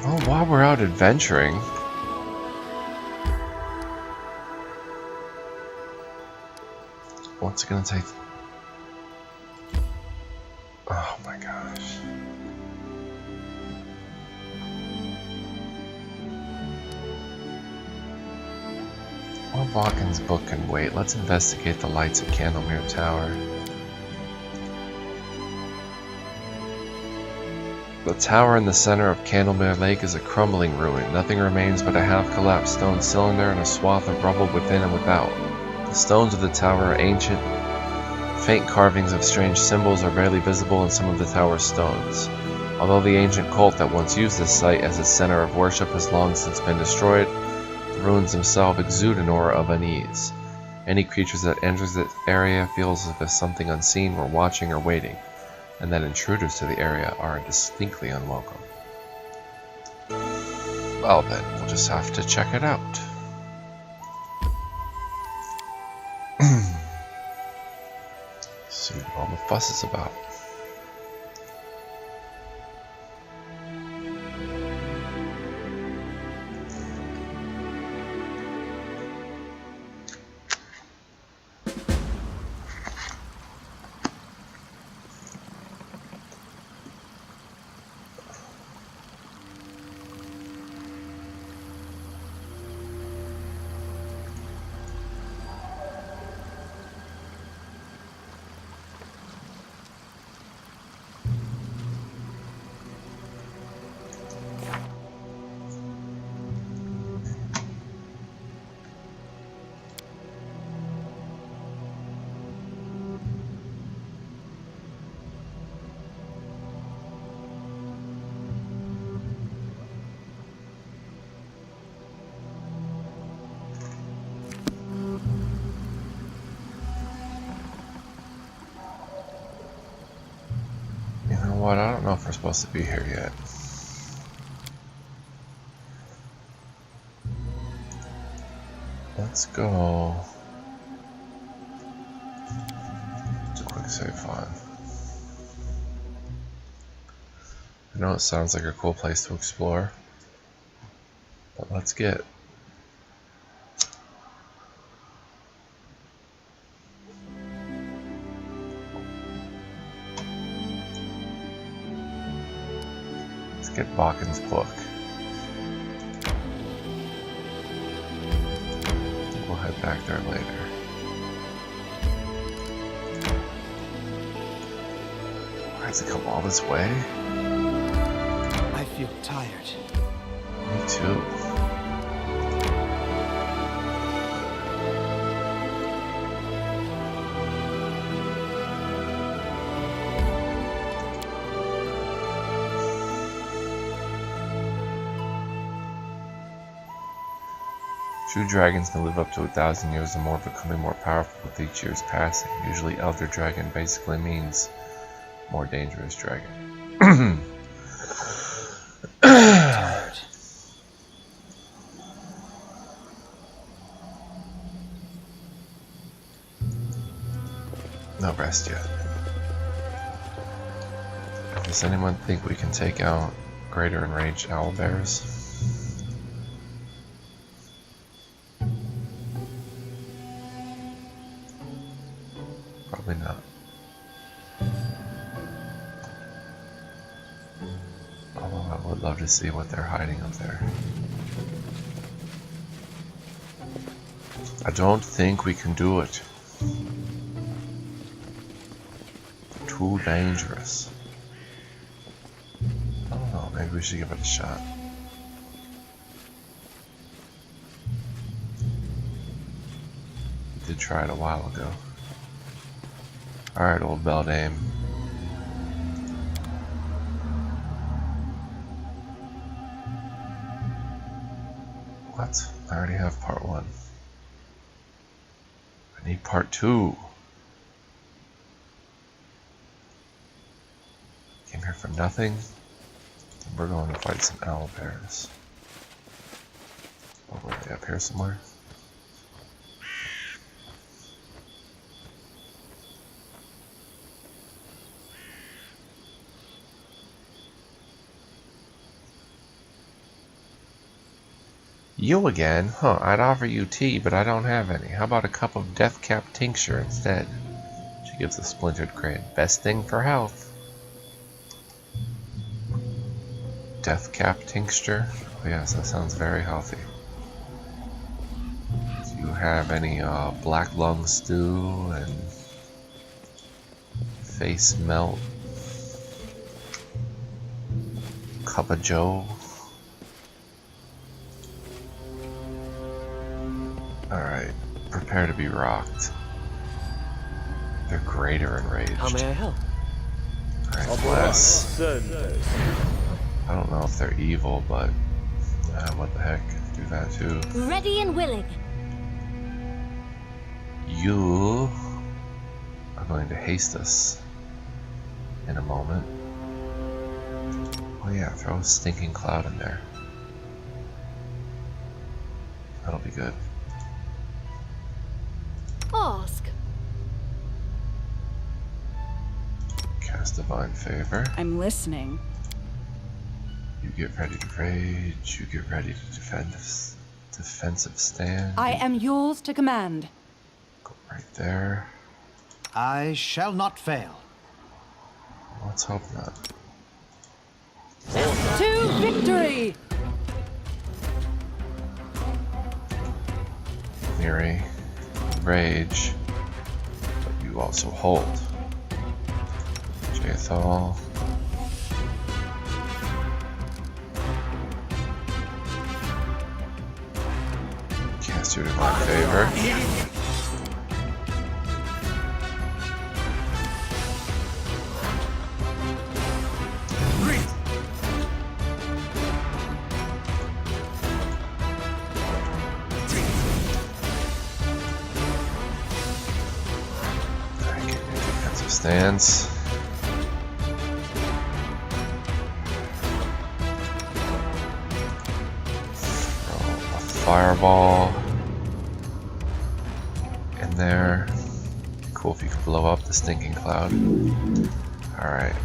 Oh, while we're out adventuring, what's it gonna take? Oh my gosh. Well, Balkan's book can wait. Let's investigate the lights of Candlemere Tower. The tower in the center of Candlemere Lake is a crumbling ruin. Nothing remains but a half-collapsed stone cylinder and a swath of rubble within and without. The stones of the tower are ancient. Faint carvings of strange symbols are barely visible in some of the tower's stones. Although the ancient cult that once used this site as its center of worship has long since been destroyed, the ruins themselves exude an aura of unease. Any creatures that enters this area feels as if something unseen were watching or waiting, and that intruders to the area are distinctly unwelcome. Well then, we'll just have to check it out. See what all the fuss is about. What? I don't know if we're supposed to be here yet. Let's go. It's a quick save file. I know it sounds like a cool place to explore, but let's get. Get Balkan's book. We'll head back there later. Why has it come all this way? I feel tired. Me too. True dragons can live up to 1,000 years or more, becoming more powerful with each year's passing. Usually elder dragon basically means more dangerous dragon. Tired. No rest yet. Does anyone think we can take out greater enraged owlbears? Probably not. Although I would love to see what they're hiding up there. I don't think we can do it. Too dangerous. I don't know, maybe we should give it a shot. We did try it a while ago. Alright, old beldame. What? I already have part 1. I need part 2. Came here for nothing. We're going to fight some owlbears. Oh, were they up here somewhere? You again? Huh, I'd offer you tea, but I don't have any. How about a cup of death cap tincture instead? She gives a splintered crane. Best thing for health. Death cap tincture? Oh yes, that sounds very healthy. Do you have any black lung stew and face melt? Cup of joe? Alright, prepare to be rocked. They're greater enraged. How may I help? Alright, bless. I don't know if they're evil, but what the heck, do that too. Ready and willing. You are going to haste us in a moment. Oh yeah, throw a stinking cloud in there. That'll be good. Ask. Cast Divine Favor. I'm listening. You get ready to rage. You get ready to defend this defensive stand. I am yours to command. Go right there. I shall not fail. Let's hope not. To victory! Miri, rage, but you also hold. Jaethal. Cast your Divine Favor. Alright, get your defensive stance. Throw a fireball in there. Cool if you could blow up the stinking cloud. Alright.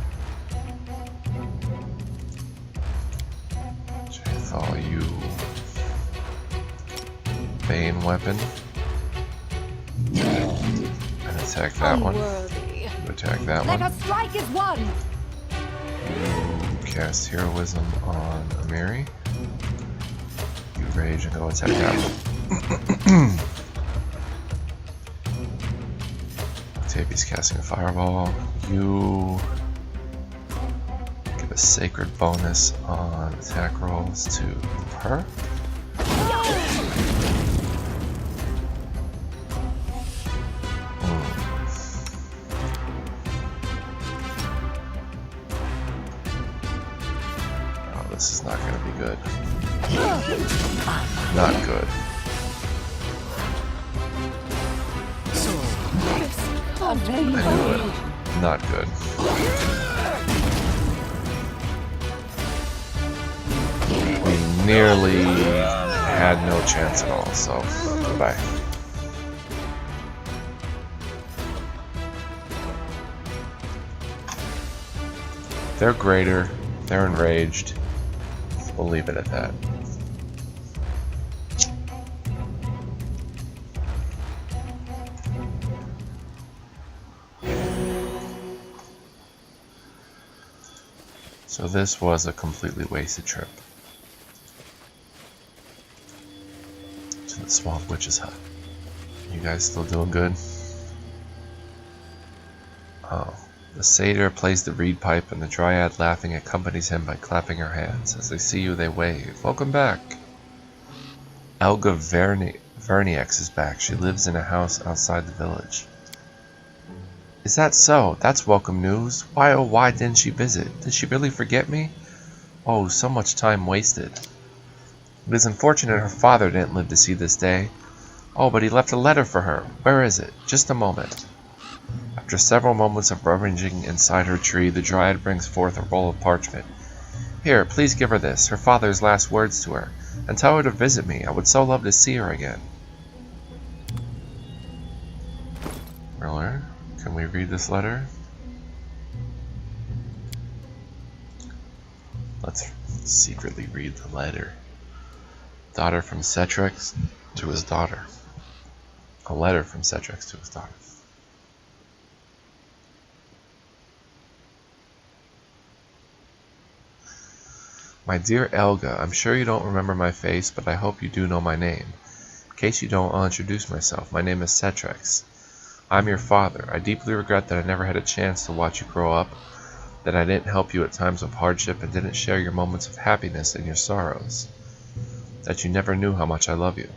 Jaethal, you Bane weapon. And attack that one. Unworthy. You attack that Let one. us strike as one! You cast Heroism on Amiri. You rage and go attack that one. Octavia's casting a fireball. You give a sacred bonus on attack rolls to her. Oh, this is not going to be good. Not good. I knew it. Not good. We nearly had no chance at all, so goodbye. They're greater, they're enraged. We'll leave it at that. So this was a completely wasted trip to the Swamp Witch's hut. You guys still doing good? Oh. The satyr plays the reed pipe, and the dryad laughing accompanies him by clapping her hands. As they see you, they wave. Welcome back. Elga Verniex is back. She lives in a house outside the village. Is that so? That's welcome news. Why, oh why didn't she visit? Did she really forget me? Oh, so much time wasted. It is unfortunate her father didn't live to see this day. Oh, but he left a letter for her. Where is it? Just a moment. After several moments of rummaging inside her tree, the dryad brings forth a roll of parchment. Here, please give her this, her father's last words to her, and tell her to visit me. I would so love to see her again. Miller, can we read this letter? Let's secretly read the letter. Daughter from Cetrex to his daughter. A letter from Cetrex to his daughter. My dear Elga, I'm sure you don't remember my face, but I hope you do know my name. In case you don't, I'll introduce myself. My name is Cetrex. I'm your father. I deeply regret that I never had a chance to watch you grow up, that I didn't help you at times of hardship and didn't share your moments of happiness and your sorrows, that you never knew how much I love you.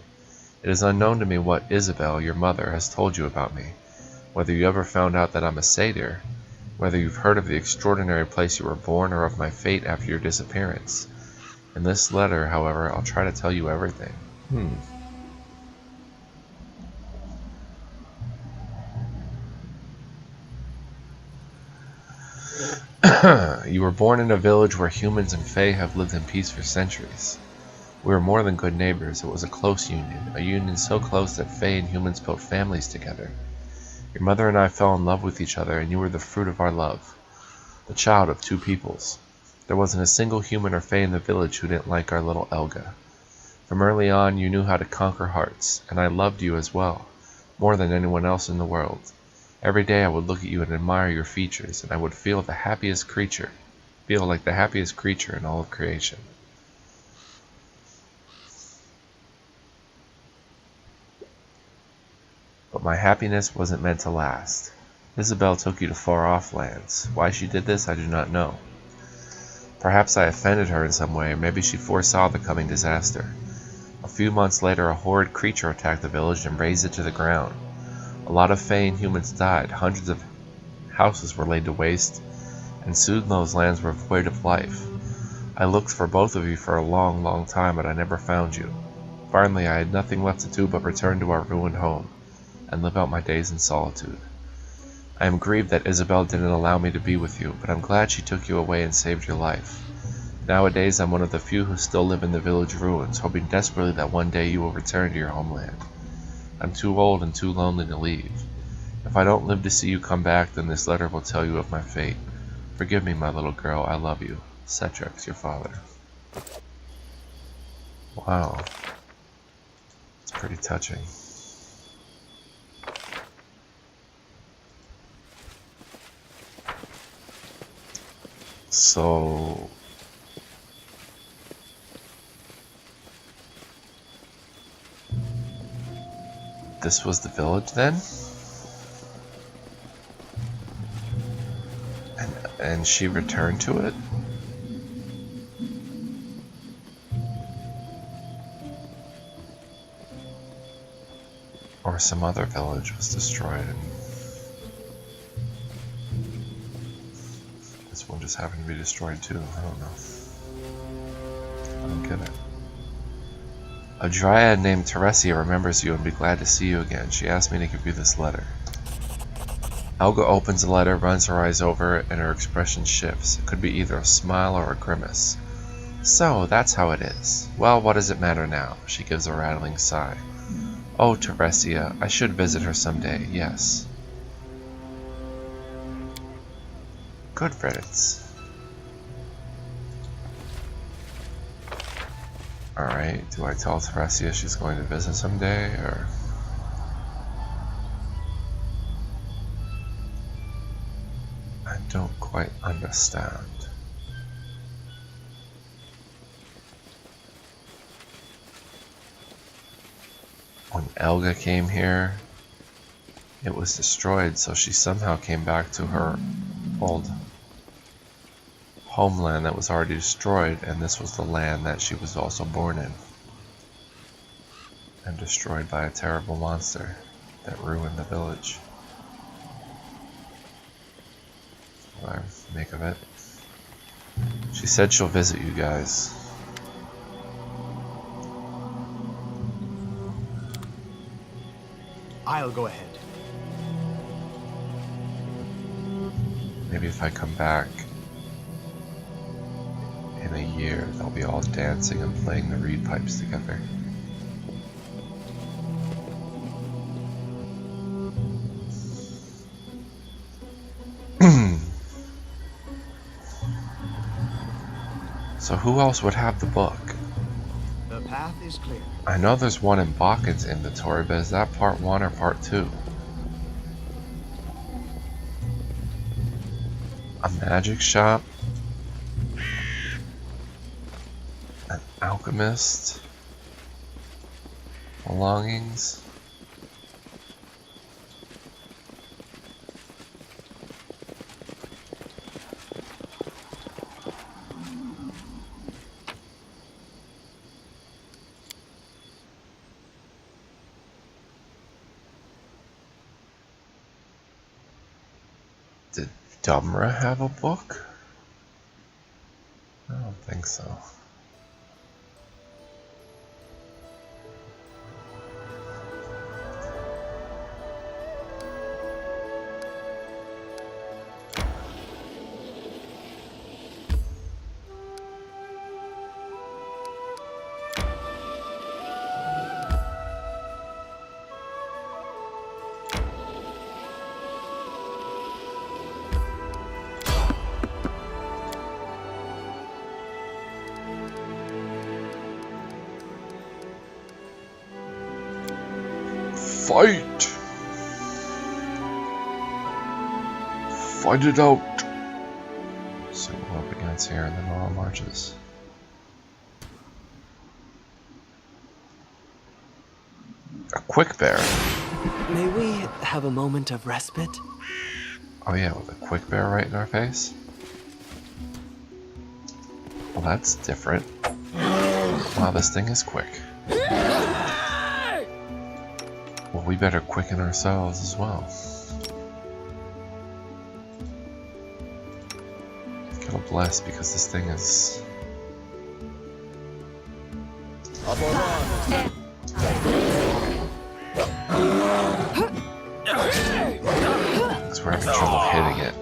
It is unknown to me what Isabel, your mother, has told you about me, whether you ever found out that I'm a satyr, whether you've heard of the extraordinary place you were born or of my fate after your disappearance. In this letter, however, I'll try to tell you everything. You were born in a village where humans and fae have lived in peace for centuries. We were more than good neighbors. It was a close union, a union so close that fae and humans built families together. Your mother and I fell in love with each other, and you were the fruit of our love, the child of two peoples. There wasn't a single human or fae in the village who didn't like our little Elga. From early on, you knew how to conquer hearts, and I loved you as well, more than anyone else in the world. Every day I would look at you and admire your features, and I would feel like the happiest creature in all of creation. But my happiness wasn't meant to last. Isabel took you to far-off lands. Why she did this, I do not know. Perhaps I offended her in some way, or maybe she foresaw the coming disaster. A few months later, a horrid creature attacked the village and razed it to the ground. A lot of fae and humans died, hundreds of houses were laid to waste, and soon those lands were void of life. I looked for both of you for a long, long time, but I never found you. Finally, I had nothing left to do but return to our ruined home and live out my days in solitude. I am grieved that Isabel didn't allow me to be with you, but I'm glad she took you away and saved your life. Nowadays, I'm one of the few who still live in the village ruins, hoping desperately that one day you will return to your homeland. I'm too old and too lonely to leave. If I don't live to see you come back, then this letter will tell you of my fate. Forgive me, my little girl, I love you. Cetrex, your father. Wow. It's pretty touching. So this was the village then? And she returned to it? Or some other village was destroyed and this one just happened to be destroyed too. I don't know. I don't get it. A dryad named Teresia remembers you and would be glad to see you again. She asked me to give you this letter. Elga opens the letter, runs her eyes over it, and her expression shifts. It could be either a smile or a grimace. So, that's how it is. Well, what does it matter now? She gives a rattling sigh. Oh, Teresia, I should visit her someday, yes. Good riddance. Alright, do I tell Teresia she's going to visit someday, or... I don't quite understand. When Elga came here, it was destroyed, so she somehow came back to her old homeland that was already destroyed, and this was the land that she was also born in. And destroyed by a terrible monster that ruined the village. What I make of it. She said she'll visit you guys. I'll go ahead. Maybe if I come back in a year, they'll be all dancing and playing the reed pipes together. So who else would have the book? The path is clear. I know there's one in Bakken's inventory, but is that part 1 or part 2? A magic shop? An alchemist? Belongings? Did Dumra have a book? I don't think so. Fight! Fight it out! So we're up against here, and then all marches. A quick bear. May we have a moment of respite? Oh yeah, with a quick bear right in our face? Well, that's different. Wow, this thing is quick. Well, we better quicken ourselves as well. Get a bless because this thing is... Because we're having trouble hitting it.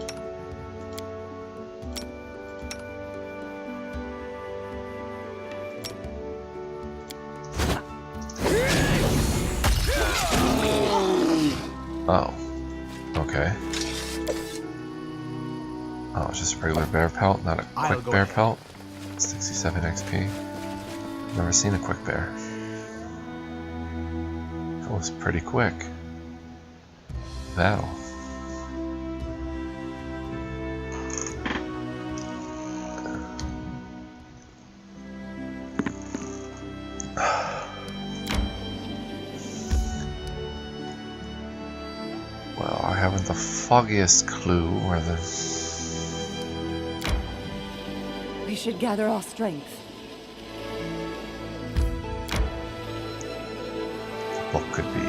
Oh. Okay. Oh, it's just a regular bear pelt, not a quick bear pelt. 67 XP. Never seen a quick bear. It was pretty quick. Battle. Well, I haven't the foggiest clue where the... We should gather our strength. book could be.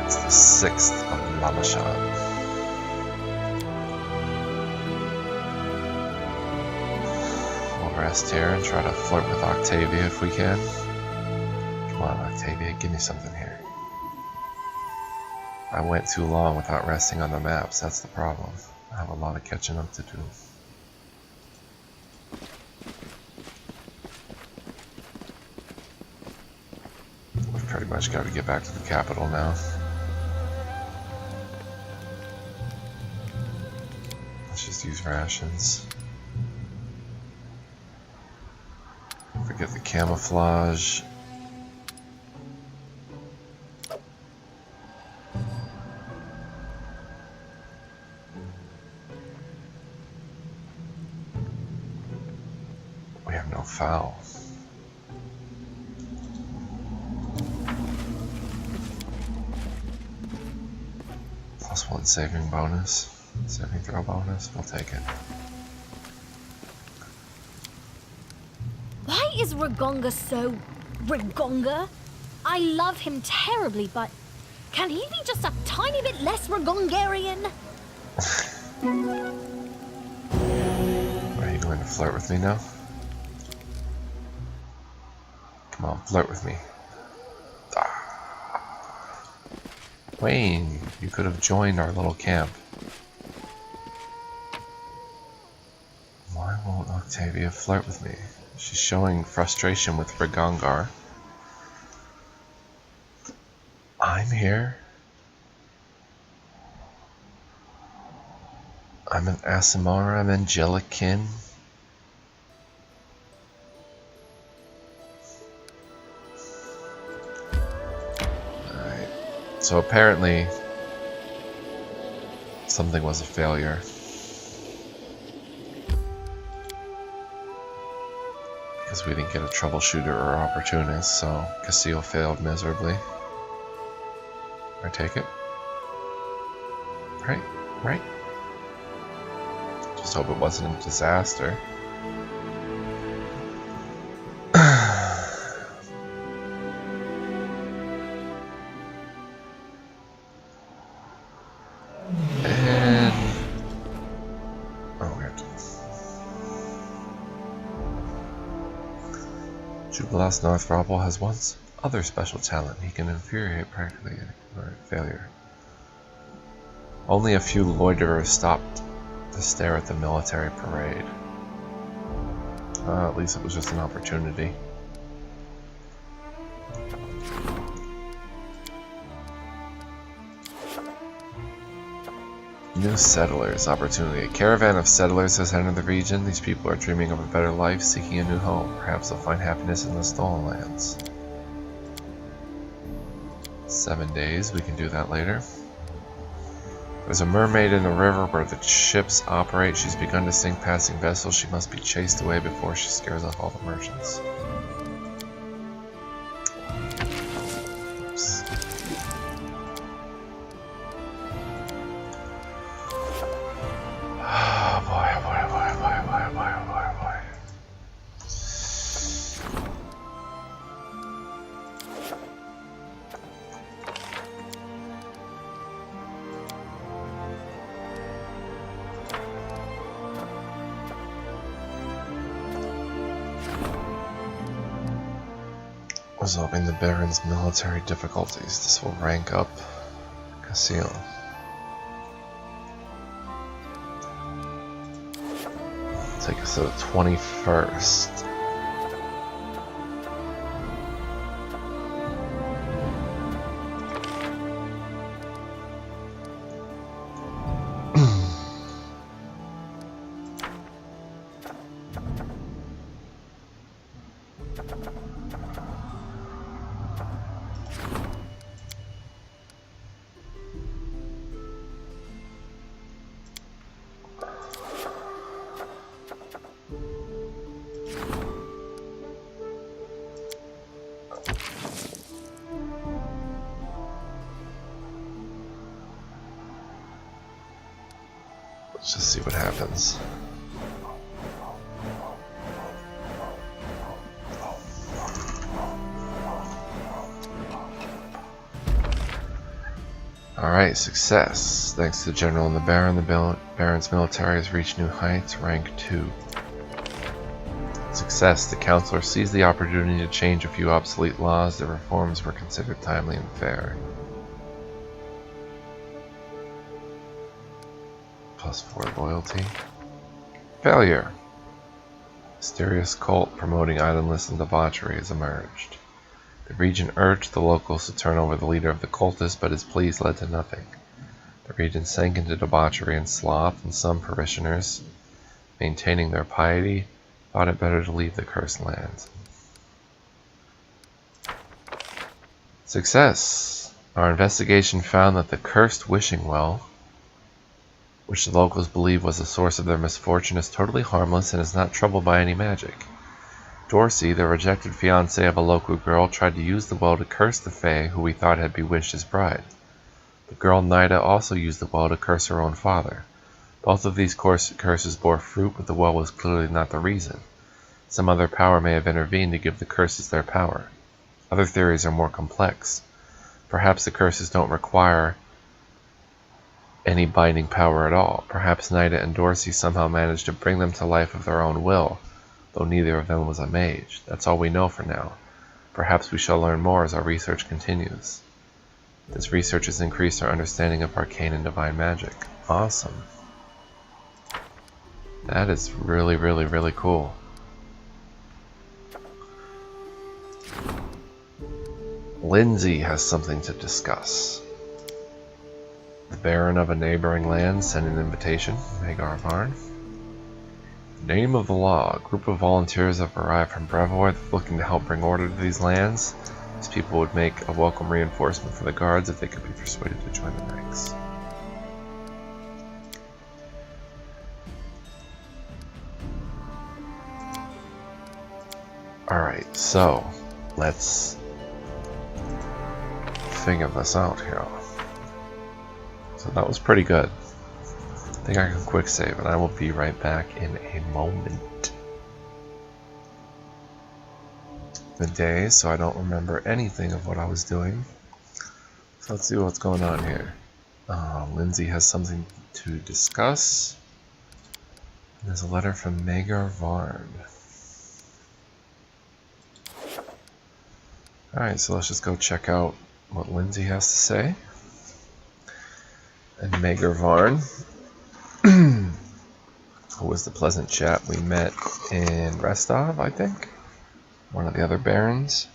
It's the 6th of Lamashon. We'll rest here and try to flirt with Octavia if we can. Come on, Octavia, give me something here. I went too long without resting on the maps, that's the problem. I have a lot of catching up to do. We've pretty much got to get back to the capital now. Let's just use rations. Forget the camouflage. We have no foul. +1 saving bonus. Saving throw bonus. We'll take it. Why is Ragonga so... Ragonga? I love him terribly, but can he be just a tiny bit less Ragongarian? Are you going to flirt with me now? Come on, flirt with me. Wayne, you could have joined our little camp. Why won't Octavia flirt with me? She's showing frustration with Ragongar. I'm here. I'm an Asimara, I'm Angelican. Alright. So apparently something was a failure. Because we didn't get a troubleshooter or opportunist, so Casille failed miserably. I take it. Right. Just hope it wasn't a disaster. And oh, we have to. Jubilost Northrapple has once other special talent. He can infuriate practically or failure. Only a few loiterers stopped to stare at the military parade. At least it was just an opportunity. New settlers opportunity. A caravan of settlers has entered the region. These people are dreaming of a better life, seeking a new home. Perhaps they'll find happiness in the stolen lands. 7 days, we can do that later. There's a mermaid in the river where the ships operate. She's begun to sink passing vessels. She must be chased away before she scares off all the merchants. Oops. Oh boy, oh boy, oh boy, oh boy, oh boy, oh boy, oh boy, oh boy. Resolving the Baron's military difficulties. This will rank up Casille. Take us to the 21st. Let's just see what happens. Alright, success. Thanks to the General and the Baron, Baron's military has reached new heights, rank 2. Success. The Councilor seized the opportunity to change a few obsolete laws. The reforms were considered timely and fair. +4 loyalty. Failure. Mysterious cult promoting idleness and debauchery has emerged. The region urged the locals to turn over the leader of the cultists, but his pleas led to nothing. The region sank into debauchery and sloth, and some parishioners, maintaining their piety, thought it better to leave the cursed lands. Success! Our investigation found that the cursed wishing well, which the locals believe was the source of their misfortune, is totally harmless and is not troubled by any magic. Dorsey, the rejected fiancé of a local girl, tried to use the well to curse the fae who we thought had bewitched his bride. The girl Nida also used the well to curse her own father. Both of these curses bore fruit, but the well was clearly not the reason. Some other power may have intervened to give the curses their power. Other theories are more complex. Perhaps the curses don't require any binding power at all. Perhaps Nida and Dorsey somehow managed to bring them to life of their own will, though neither of them was a mage. That's all we know for now. Perhaps we shall learn more as our research continues. This research has increased our understanding of arcane and divine magic. Awesome. That is really, really, really cool. Lindsay has something to discuss. The Baron of a neighboring land sent an invitation, Magar Varn. Name of the law. A group of volunteers have arrived from Brevoort looking to help bring order to these lands. These people would make a welcome reinforcement for the guards if they could be persuaded to join the ranks. Alright, so let's figure this out here. So that was pretty good. I think I can quick save and I will be right back in a moment. The day, so I don't remember anything of what I was doing. So let's see what's going on here. Lindsay has something to discuss. There's a letter from Magar Varn. Alright, so let's just go check out what Lindsay has to say. And Magar Varn, who was the pleasant chap we met in Restov, I think? One of the other barons.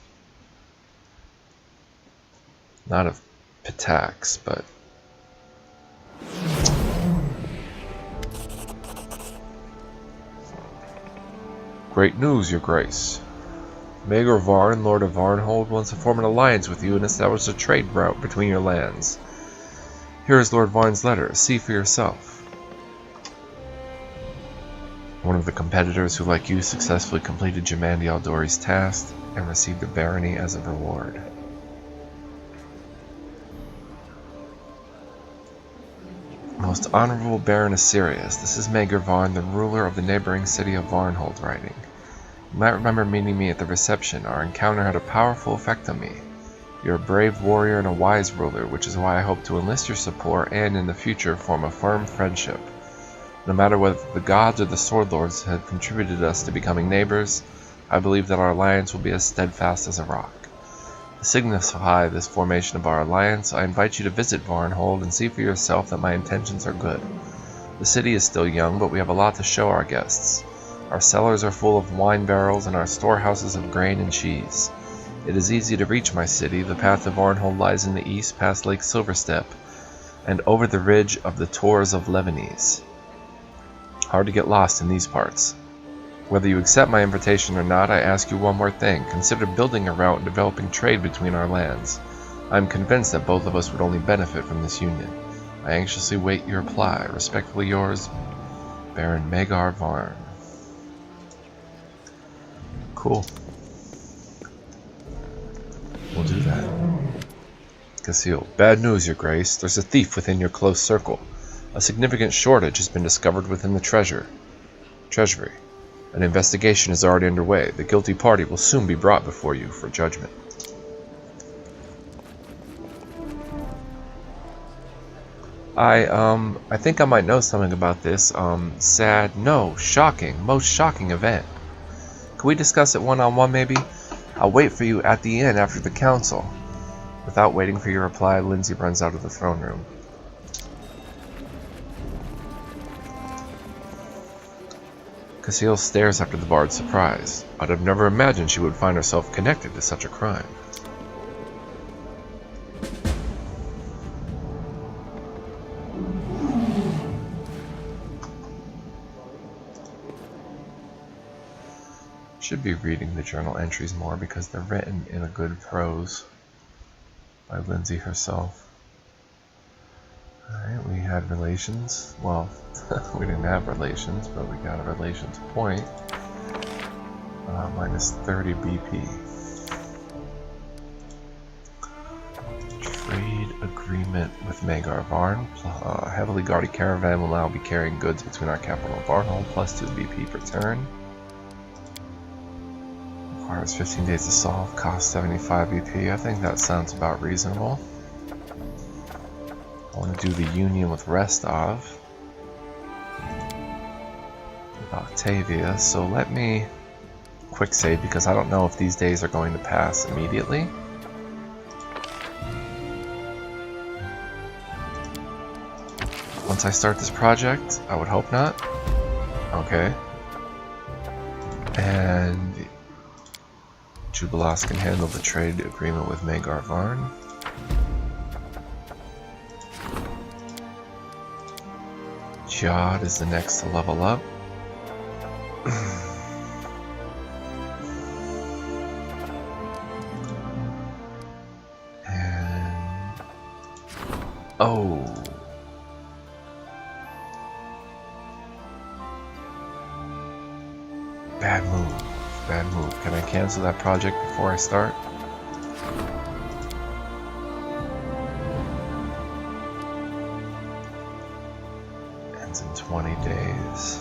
Not of Pitax, but... Great news, Your Grace. Magar Varn, Lord of Varnhold, wants to form an alliance with you and establish a trade route between your lands. Here is Lord Varn's letter. See for yourself. One of the competitors who, like you, successfully completed Jamandi Aldori's task and received a barony as a reward. Most Honorable Baron Assyrius, this is Magar Varn, the ruler of the neighboring city of Varnhold, writing. You might remember meeting me at the reception. Our encounter had a powerful effect on me. You're a brave warrior and a wise ruler, which is why I hope to enlist your support and, in the future, form a firm friendship. No matter whether the gods or the sword lords have contributed us to becoming neighbors, I believe that our alliance will be as steadfast as a rock. To signify this formation of our alliance, I invite you to visit Varnhold and see for yourself that my intentions are good. The city is still young, but we have a lot to show our guests. Our cellars are full of wine barrels and our storehouses of grain and cheese. It is easy to reach my city. The path to Varnhold lies in the east past Lake Silverstep and over the ridge of the Tors of Lebanese. Hard to get lost in these parts. Whether you accept my invitation or not, I ask you one more thing. Consider building a route and developing trade between our lands. I am convinced that both of us would only benefit from this union. I anxiously wait your reply. Respectfully yours, Baron Magar Varn. Cool. We'll do that. Casil. Bad news, Your Grace. There's a thief within your close circle. A significant shortage has been discovered within the treasury. An investigation is already underway. The guilty party will soon be brought before you for judgment. I think I might know something about this. Shocking, most shocking event. Can we discuss it one-on-one maybe? I'll wait for you at the inn after the council. Without waiting for your reply, Lindsay runs out of the throne room. Casil stares after the bard, surprised. I'd have never imagined she would find herself connected to such a crime. Should be reading the journal entries more because they're written in a good prose by Lindsay herself. Alright, we had relations. Well, we didn't have relations, but we got a relations point. Minus 30 BP. Trade agreement with Magar Varn. Heavily guarded caravan will now be carrying goods between our capital and Varnhold, plus 2 BP per turn. Requires 15 days to solve, costs 75 BP. I think that sounds about reasonable. I want to do the union with Restov. With Octavia, so let me quick save because I don't know if these days are going to pass immediately. Once I start this project, I would hope not. Okay. And Jubilost can handle the trade agreement with Magar Varn. Jod is the next to level up. And oh, bad move. Bad move. Can I cancel that project before I start? Ends in 20 days.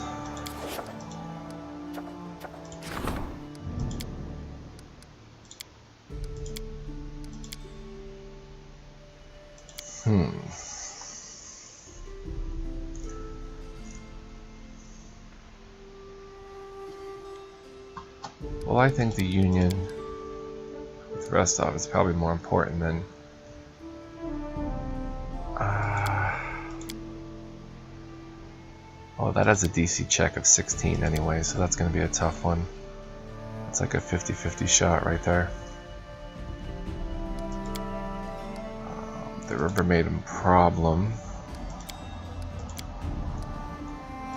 Well, I think the union with Restov is probably more important than oh, that has a DC check of 16 anyway, so that's going to be a tough one. It's like a 50-50 shot right there. The River Maiden problem.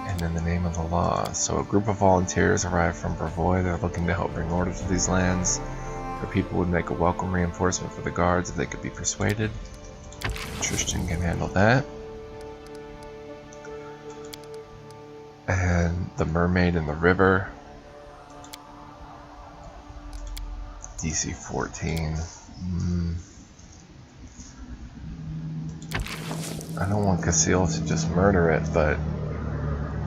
And in the name of the law. So a group of volunteers arrived from Brevoy. They're looking to help bring order to these lands. The people would make a welcome reinforcement for the guards if they could be persuaded. Tristan can handle that. And the mermaid in the river. DC 14. I don't want Casil to just murder it, but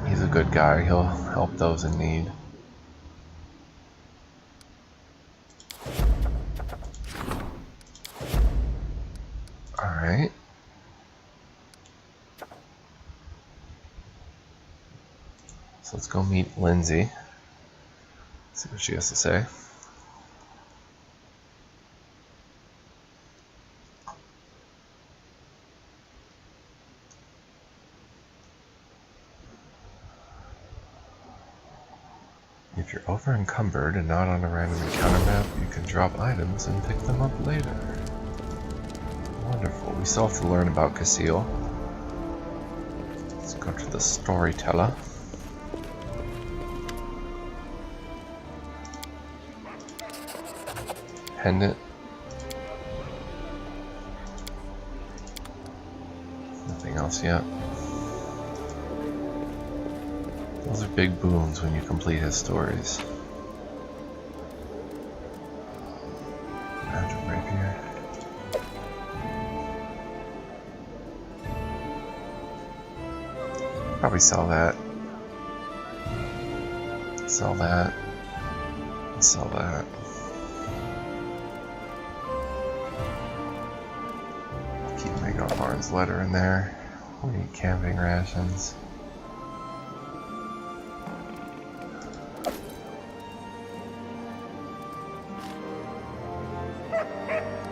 he's a good guy. He'll help those in need. Alright. So let's go meet Lindsay. See what she has to say. If you're over encumbered and not on a random encounter map, you can drop items and pick them up later. Wonderful. We still have to learn about Casil. Let's go to the storyteller. Pendant. Nothing else yet. Those are big boons when you complete his stories. Magic rapier. Probably sell that. Sell that. And sell that. Keep Magar Varn's letter in there. We need camping rations.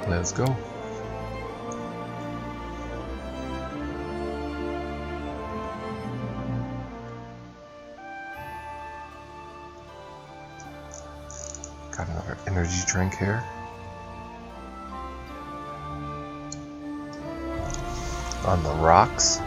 Let's go. Got another energy drink here. On the rocks.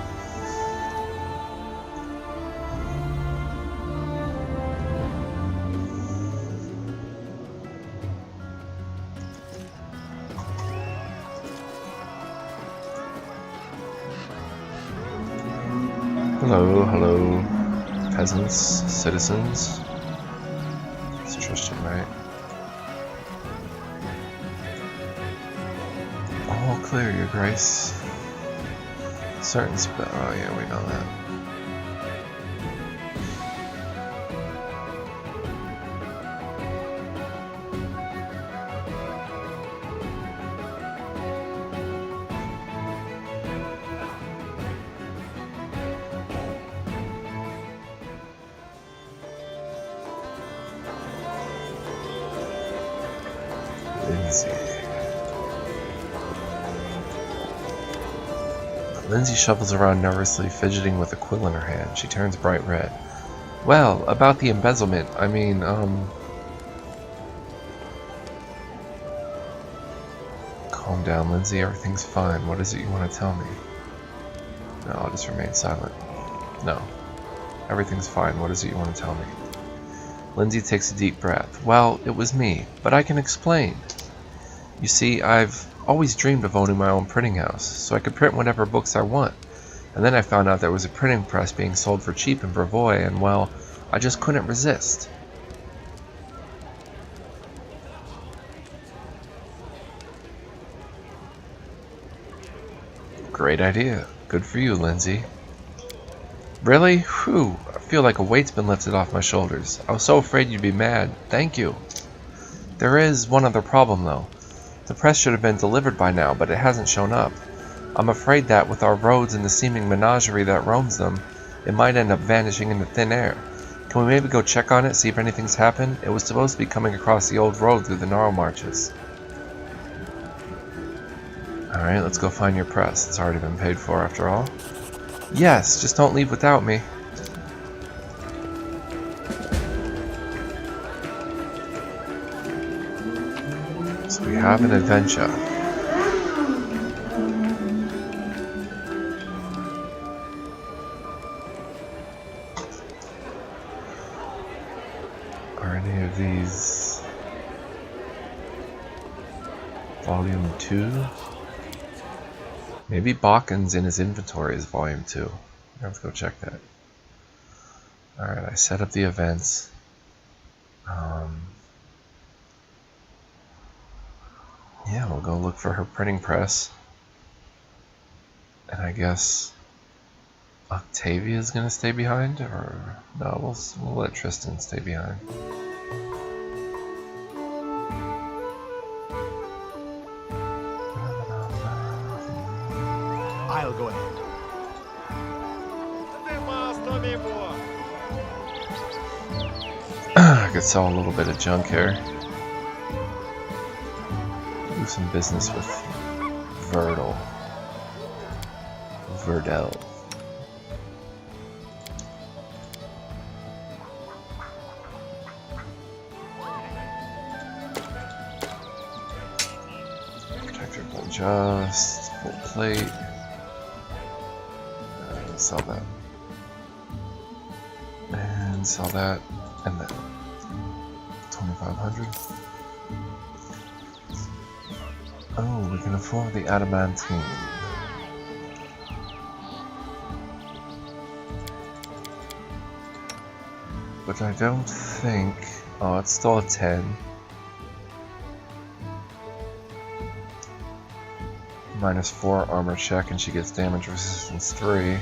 Hello, hello, peasants, citizens. It's Tristan, right? All clear, Your Grace. Certain spell. Oh yeah, we know that. Lindsay shuffles around nervously, fidgeting with a quill in her hand. She turns bright red. Well, about the embezzlement, I mean, Calm down, Lindsay. Everything's fine. What is it you want to tell me? No, I'll just remain silent. No. Everything's fine. What is it you want to tell me? Lindsay takes a deep breath. Well, it was me, but I can explain. You see, I've always dreamed of owning my own printing house, so I could print whatever books I want. And then I found out there was a printing press being sold for cheap in Brevoy, and well, I just couldn't resist. Great idea. Good for you, Lindsay. Really? Whew. I feel like a weight's been lifted off my shoulders. I was so afraid you'd be mad. Thank you. There is one other problem, though. The press should have been delivered by now, but it hasn't shown up. I'm afraid that with our roads and the seeming menagerie that roams them, it might end up vanishing into thin air. Can we maybe go check on it, see if anything's happened? It was supposed to be coming across the old road through the Gnarl Marches. Alright, let's go find your press. It's already been paid for after all. Yes, just don't leave without me. So we have an adventure. Are any of these Volume 2? Maybe Bakken's in his inventory is Volume 2. Let's go check that. Alright, I set up the events. Yeah, we'll go look for her printing press. And I guess Octavia's gonna stay behind? Or no, we'll let Tristan stay behind. I'll go ahead. I could sell a little bit of junk here. Do some business with Verdel. Protector just full plate. Sell that. And sell that. And then 2,500. Oh, we can afford the adamantine. But I don't think... Oh, it's still a 10. -4 armor check, and she gets damage resistance 3.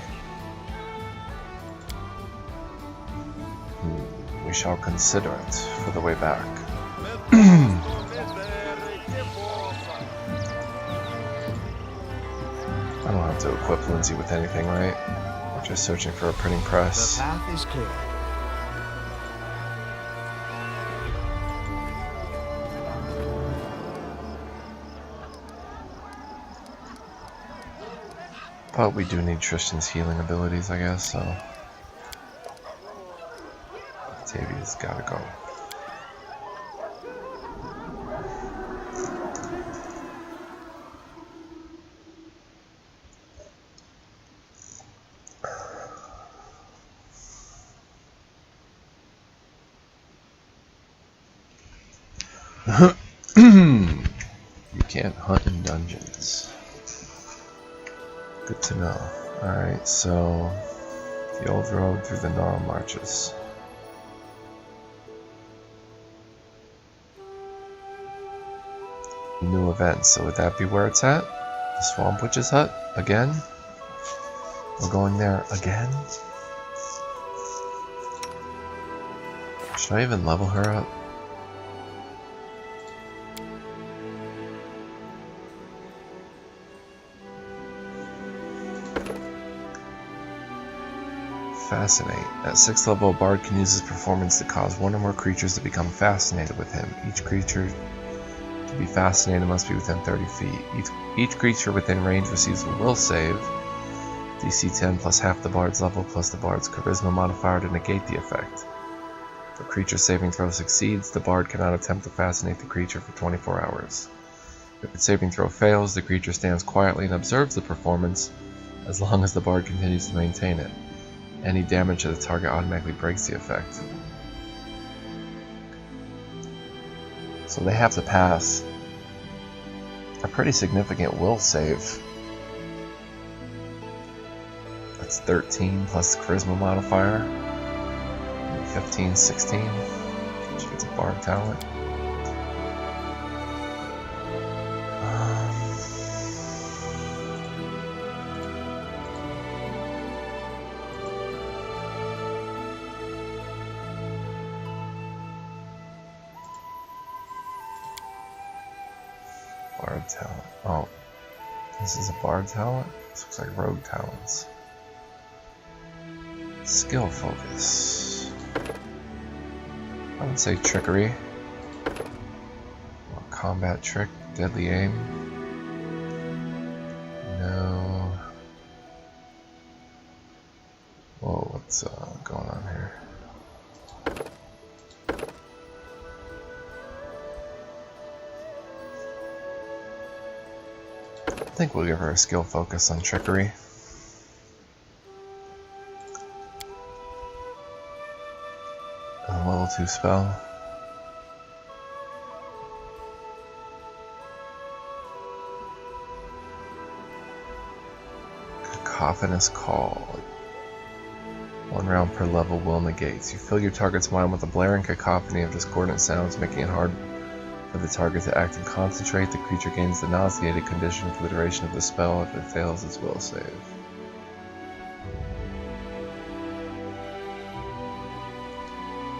We shall consider it for the way back. I don't have to equip Lindsay with anything, right? We're just searching for a printing press. The path is clear. But we do need Tristan's healing abilities, I guess, so Octavia's gotta go. You can't hunt in dungeons. Good to know. Alright, so the old road through the gnarl marches. New events, so would that be where it's at? The Swamp Witch's hut? Again? We're going there again? Should I even level her up? Fascinate. At 6th level, a bard can use his performance to cause one or more creatures to become fascinated with him. Each creature to be fascinated must be within 30 feet. Each creature within range receives a will save, DC 10 plus half the bard's level plus the bard's charisma modifier to negate the effect. If a creature saving throw succeeds, the bard cannot attempt to fascinate the creature for 24 hours. If its saving throw fails, the creature stands quietly and observes the performance as long as the bard continues to maintain it. Any damage to the target automatically breaks the effect. So they have to pass a pretty significant will save. That's 13 plus the charisma modifier. 15, 16. She gets a bard talent. Bard talent. Oh, this is a bard talent? This looks like rogue talents. Skill focus. I would say trickery. Or combat trick, deadly aim. No. Whoa, what's going on here? I think we'll give her a skill focus on trickery. And a level 2 spell. Cacophonous Call. 1 round per level will negates. You fill your target's mind with a blaring cacophony of discordant sounds, making it hard for the target to act and concentrate. The creature gains the nauseated condition for the duration of the spell. If it fails, its will save.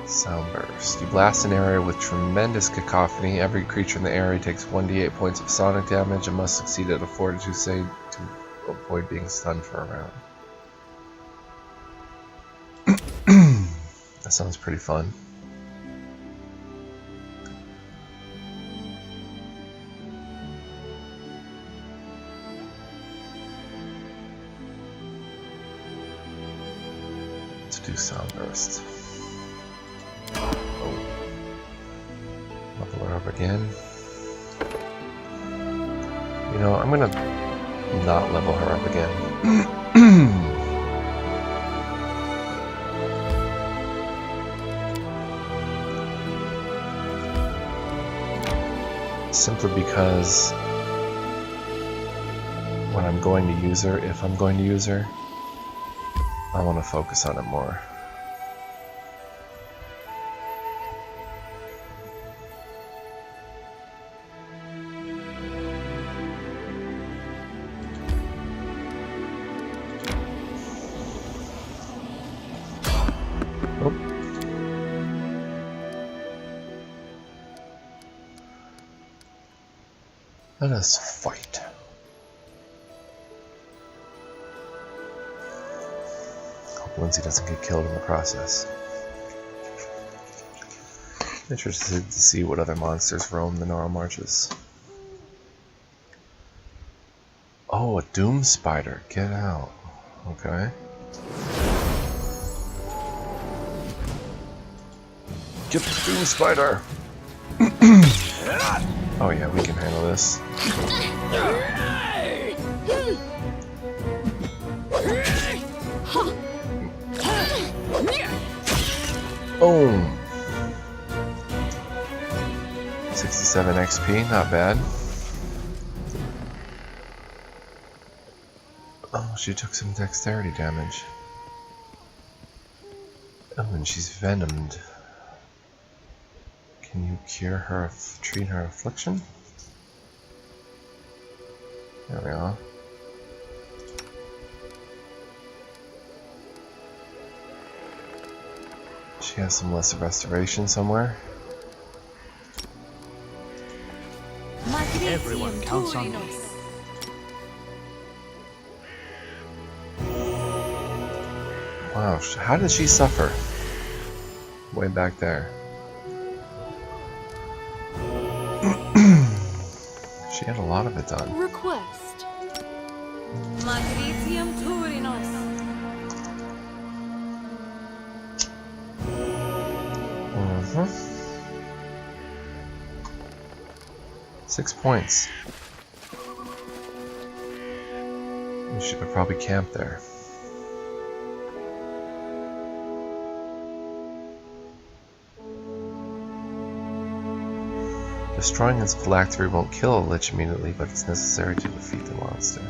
Soundburst. You blast an area with tremendous cacophony. Every creature in the area takes 1d8 points of sonic damage and must succeed at a fortitude save to avoid being stunned for a round. That sounds pretty fun. Let's do Soundburst. Oh. Level her up again. You know, I'm gonna not level her up again. Simply because when I'm going to use her, if I'm going to use her, I want to focus on it more. Let us fight. Hope Lindsay doesn't get killed in the process. Interested to see what other monsters roam the Gnarl Marches. Oh, a doom spider. Get out. Okay. Get the doom spider. Oh yeah, we can handle this. Boom. 67 XP, not bad. Oh, she took some dexterity damage. Oh, and she's venomed. Can you cure her, treat her affliction? There we are. She has some lesser restoration somewhere. Everyone counts on me. Wow, how did she suffer? Way back there. She had a lot of it done. Request. Magritium Turinos. Mm-hmm. 6 points. We should have probably camped there. Destroying its phylactery won't kill a lich immediately, but it's necessary to defeat the monster.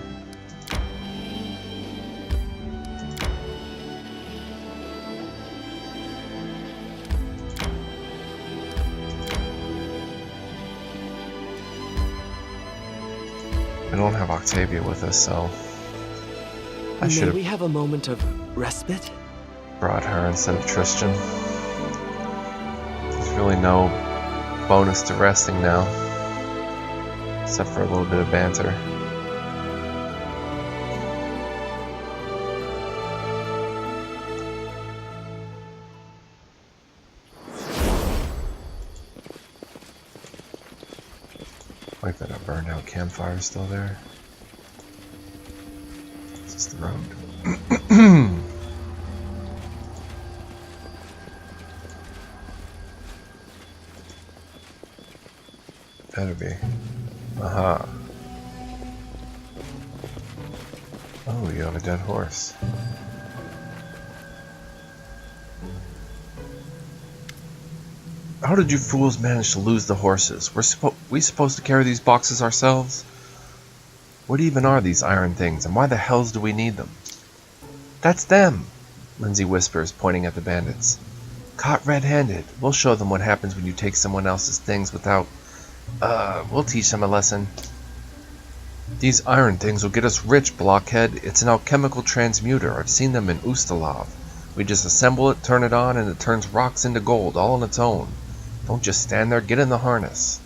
We don't have Octavia with us, so I should May have we have a moment of respite? brought her instead of Tristan. There's really no bonus to resting now, except for a little bit of banter. Like that, a burned out campfire still there. Is this the road? Better be. Aha. Oh, you have a dead horse. How did you fools manage to lose the horses? We supposed to carry these boxes ourselves? What even are these iron things, and why the hells do we need them? That's them, Lindsay whispers, pointing at the bandits. Caught red-handed. We'll show them what happens when you take someone else's things without... we'll teach them a lesson. These iron things will get us rich, blockhead. It's an alchemical transmuter. I've seen them in Ustalav. We just assemble it, turn it on, and it turns rocks into gold, all on its own. Don't just stand there, get in the harness.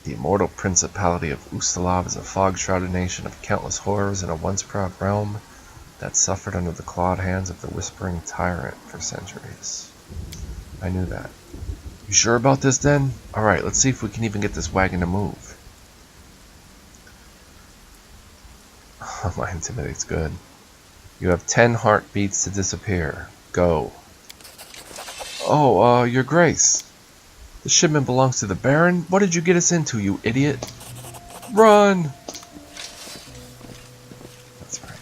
The immortal principality of Ustalav is a fog-shrouded nation of countless horrors in a once-proud realm that suffered under the clawed hands of the whispering tyrant for centuries. I knew that. You sure about this then? Alright, let's see if we can even get this wagon to move. Oh, my intimidate's good. You have 10 heartbeats to disappear. Go. Oh, Your Grace. The shipment belongs to the Baron? What did you get us into, you idiot? Run! That's right.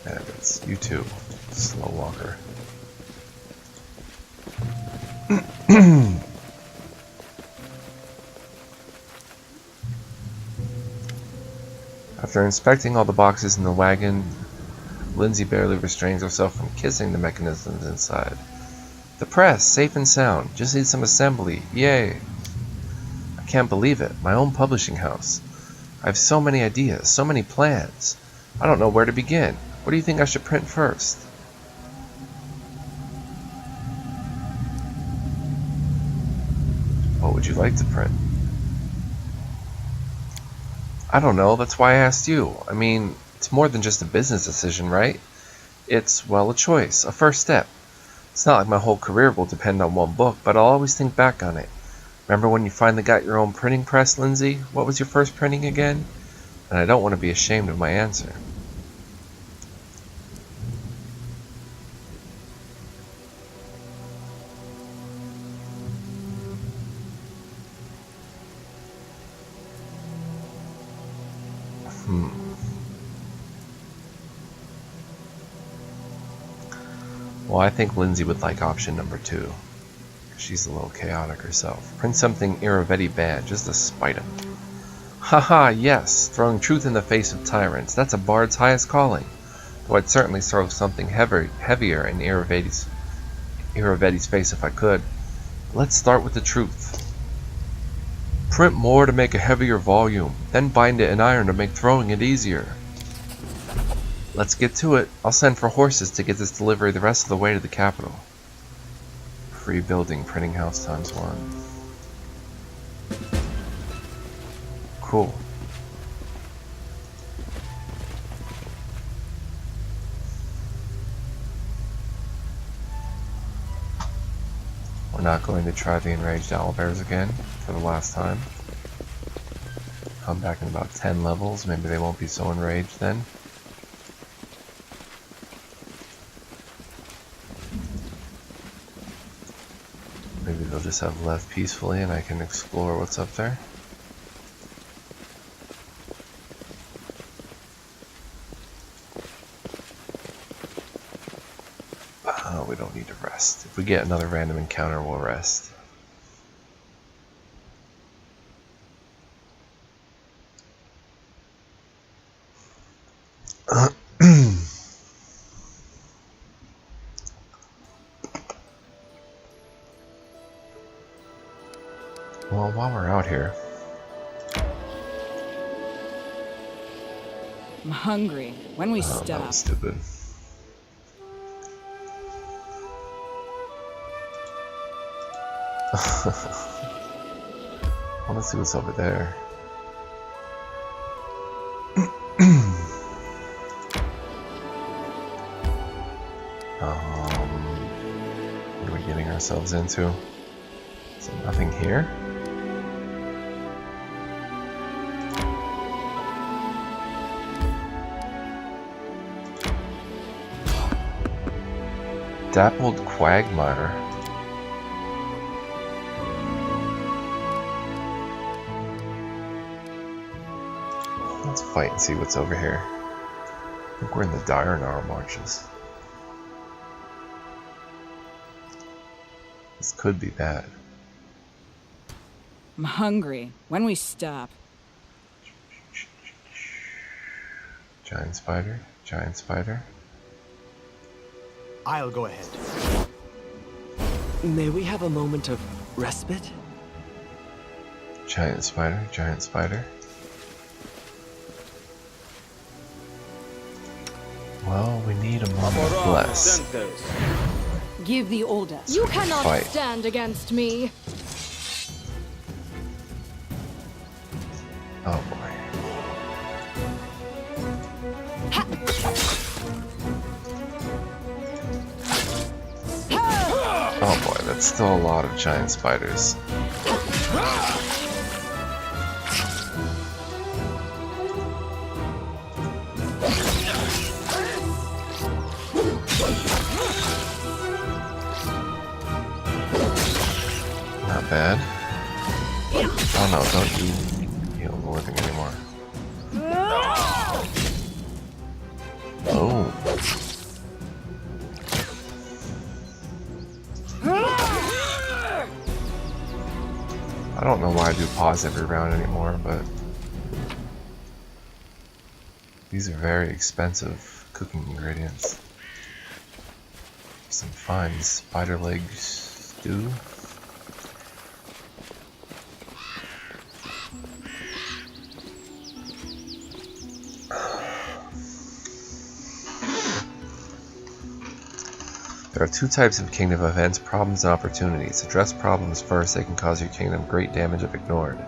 Bandits. You too. Slow walker. After inspecting all the boxes in the wagon, Lindsay barely restrains herself from kissing the mechanisms inside. The press, safe and sound. Just need some assembly. Yay! I can't believe it. My own publishing house. I have so many ideas, so many plans. I don't know where to begin. What do you think I should print first? What would you like to print? I don't know, that's why I asked you. I mean, it's more than just a business decision, right? It's, well, a choice, a first step. It's not like my whole career will depend on one book, but I'll always think back on it. Remember when you finally got your own printing press, Lindsay? What was your first printing again? And I don't want to be ashamed of my answer. Well, I think Lindsay would like option number 2. She's a little chaotic herself. Print something Iravetti bad, just to spite him. Haha, yes! Throwing truth in the face of tyrants. That's a bard's highest calling. Though I'd certainly throw something heavier in Iravetti's face if I could. Let's start with the truth. Print more to make a heavier volume, then bind it in iron to make throwing it easier. Let's get to it. I'll send for horses to get this delivery the rest of the way to the capital. Free building printing house ×1. Cool. We're not going to try the enraged owlbears again for the last time. Come back in about 10 levels. Maybe they won't be so enraged then. Maybe they'll just have left peacefully and I can explore what's up there. We don't need to rest. If we get another random encounter, we'll rest. Well, while we're out here, I'm hungry. When we that stop. was stupid. I want to see what's over there. What are we getting ourselves into? Is there nothing here? Dappled quagmire. Let's fight and see what's over here. I think we're in the dire gnarl marches. This could be bad. I'm hungry. When we stop. Giant spider, giant spider. I'll go ahead. May we have a moment of respite? Giant spider, giant spider. Well, we need a moment of bless. Give the order. You cannot Fight. stand against me. Oh boy. Oh boy, that's still a lot of giant spiders. Not bad. Oh no, don't you heal the living anymore. Oh. I don't know why I do pause every round anymore, but these are very expensive cooking ingredients. Some fine spider leg stew. There are two types of kingdom events, problems and opportunities. Address problems first, they can cause your kingdom great damage if ignored.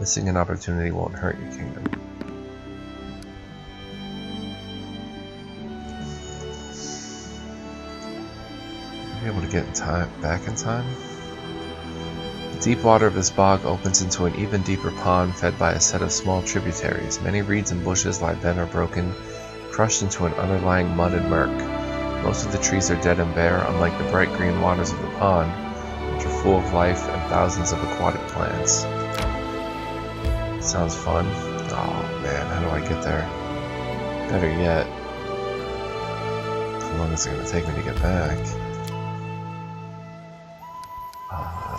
Missing an opportunity won't hurt your kingdom. Be able to get in time, back in time? The deep water of this bog opens into an even deeper pond fed by a set of small tributaries. Many reeds and bushes lie bent or broken, crushed into an underlying mud and murk. Most of the trees are dead and bare, unlike the bright green waters of the pond, which are full of life and thousands of aquatic plants. Sounds fun. Oh man, how do I get there? Better yet, how long is it going to take me to get back?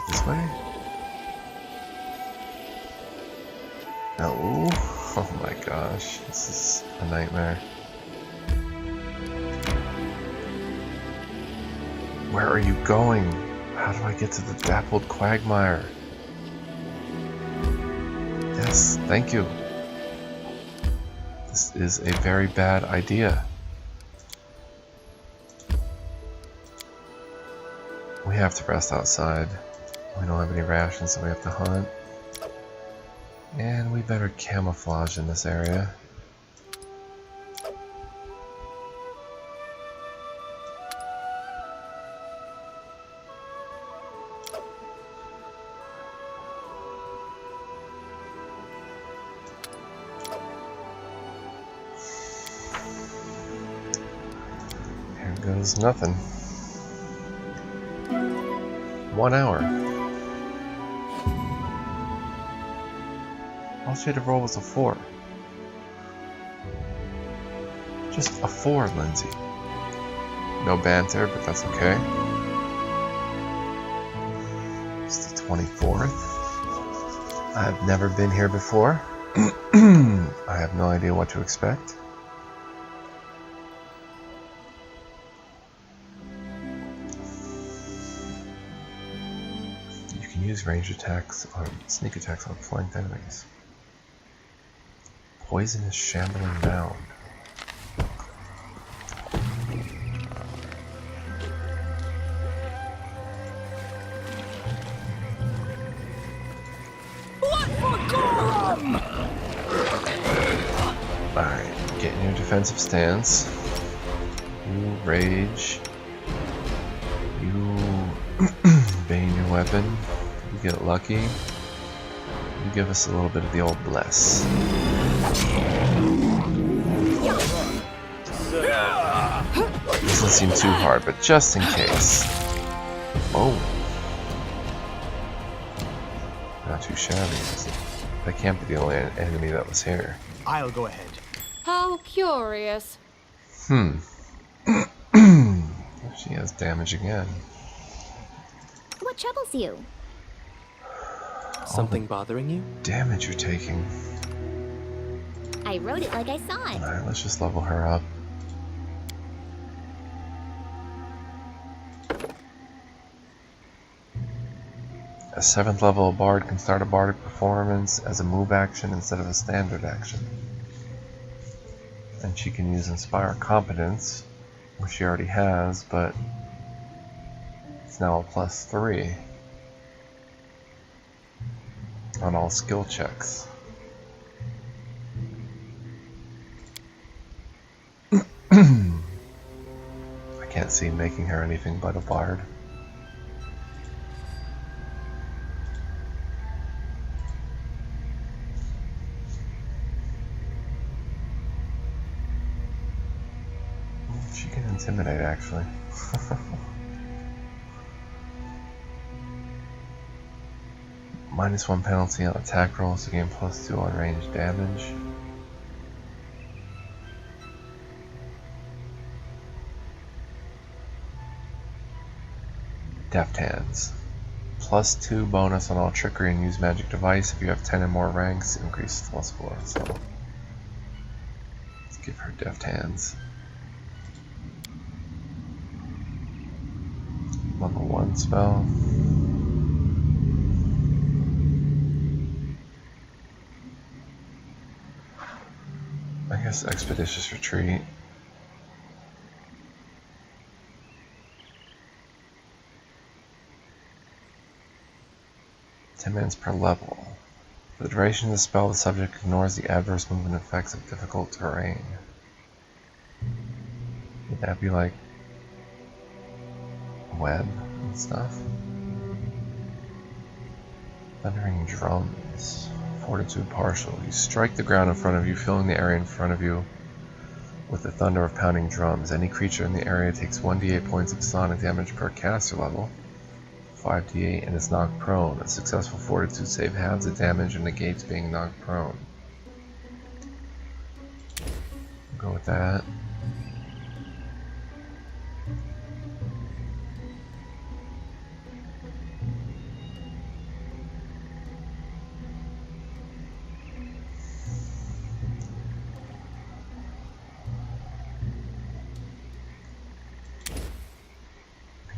This way? No. Oh my gosh, this is a nightmare. Where are you going? How do I get to the dappled quagmire? Yes, thank you. This is a very bad idea. We have to rest outside. We don't have any rations, so we have to hunt. And we better camouflage in this area. Here goes nothing. 1 hour. All she had to roll was a 4. Just a 4, Lindsay. No banter, but that's okay. It's the 24th. I've never been here before. I have no idea what to expect. You can use range attacks or sneak attacks on flanked enemies. Poisonous shambling mound. Alright, get in your defensive stance. You rage. You bane your weapon. You get lucky. You give us a little bit of the old bless. Doesn't seem too hard, but just in case. Oh. Not too shabby, is it? That can't be the only enemy that was here. I'll go ahead. How curious. She has damage again. What troubles you? Something bothering you? Damage you're taking. I wrote it like I saw it. Alright, let's just level her up. A 7th level bard can start a bardic performance as a move action instead of a standard action. And she can use Inspire Competence, which she already has, but it's now a +3 on all skill checks. I can't see making her anything but a bard. She can intimidate, actually. -1 penalty on attack rolls to gain +2 on ranged damage. Deft Hands. +2 bonus on all trickery and use magic device. If you have 10 or more ranks, increase +4. So let's give her Deft Hands. Level 1 spell. I guess Expeditious Retreat. Minutes per level. For the duration of the spell, the subject ignores the adverse movement effects of difficult terrain. Would that be like web and stuff? Thundering drums. Fortitude partial. You strike the ground in front of you, filling the area in front of you with the thunder of pounding drums. Any creature in the area takes 1d8 points of sonic damage per caster level, 5d8, and is knocked prone. A successful fortitude save halves the damage and negates being knocked prone. We'll go with that.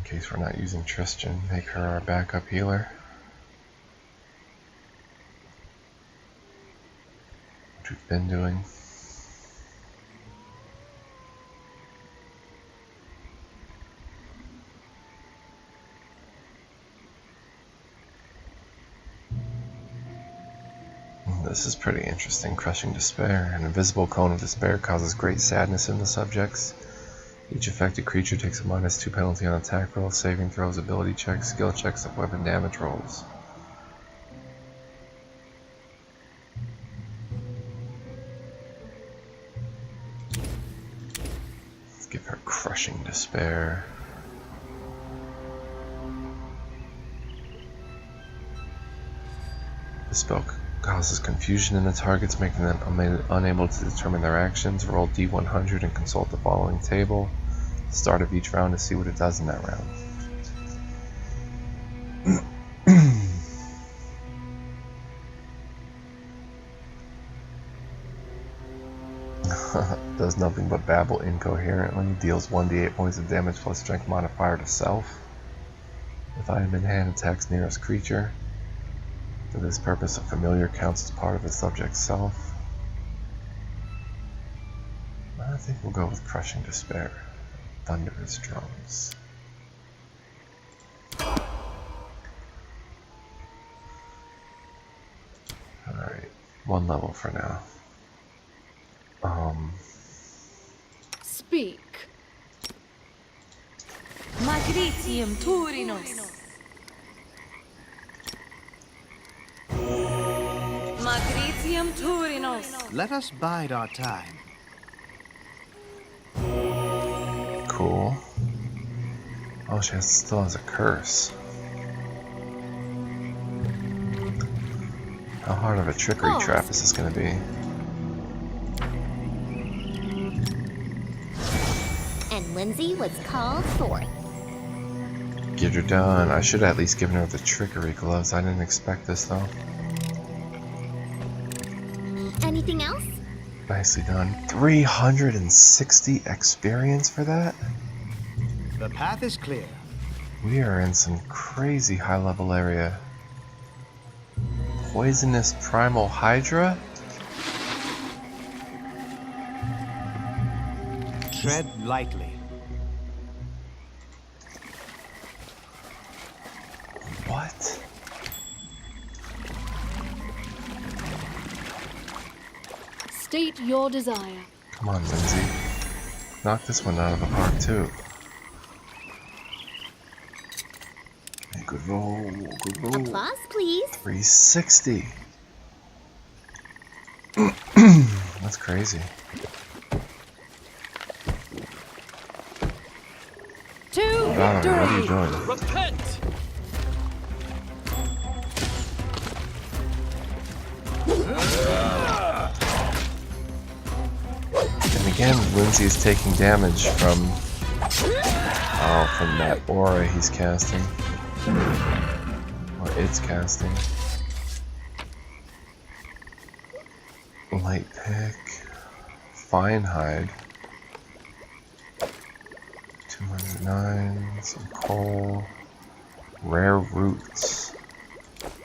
In case we're not using Tristan, make her our backup healer. Which we've been doing. This is pretty interesting. Crushing Despair. An invisible cone of despair causes great sadness in the subjects. Each affected creature takes a -2 penalty on attack rolls, saving throws, ability checks, skill checks, and weapon damage rolls. Let's give her Crushing Despair. The spell causes confusion in the targets, making them unable to determine their actions. Roll D100 and consult the following table at the start of each round to see what it does in that round. Does nothing but babble incoherently. Deals 1d8 points of damage plus strength modifier to self. With item in hand, attacks nearest creature. For this purpose, a familiar counts as part of the subject's self. I think we'll go with Crushing Despair. Thunderous drums. Alright, 1 level for now. Speak. Magritium Turinos. Magritium Turinos. Let us bide our time. Cool. Oh, she still has a curse. How hard of a trickery trap is this going to be? And Lindsay was called forth. Get her done. I should have at least given her the trickery gloves. I didn't expect this though. Anything else? Nicely done. 360 experience for that? The path is clear. We are in some crazy high level area. Poisonous Primal Hydra? Tread lightly. What? State your desire. Come on, Lindsay. Knock this one out of the park, too. Okay, good roll, good roll. Applause, please. 360. That's crazy. 2 Valerie, what are you doing? Repent! And again, Lindsay is taking damage from that aura he's casting. Or it's casting. Light pick. Fine hide. 209. Some coal. Rare roots.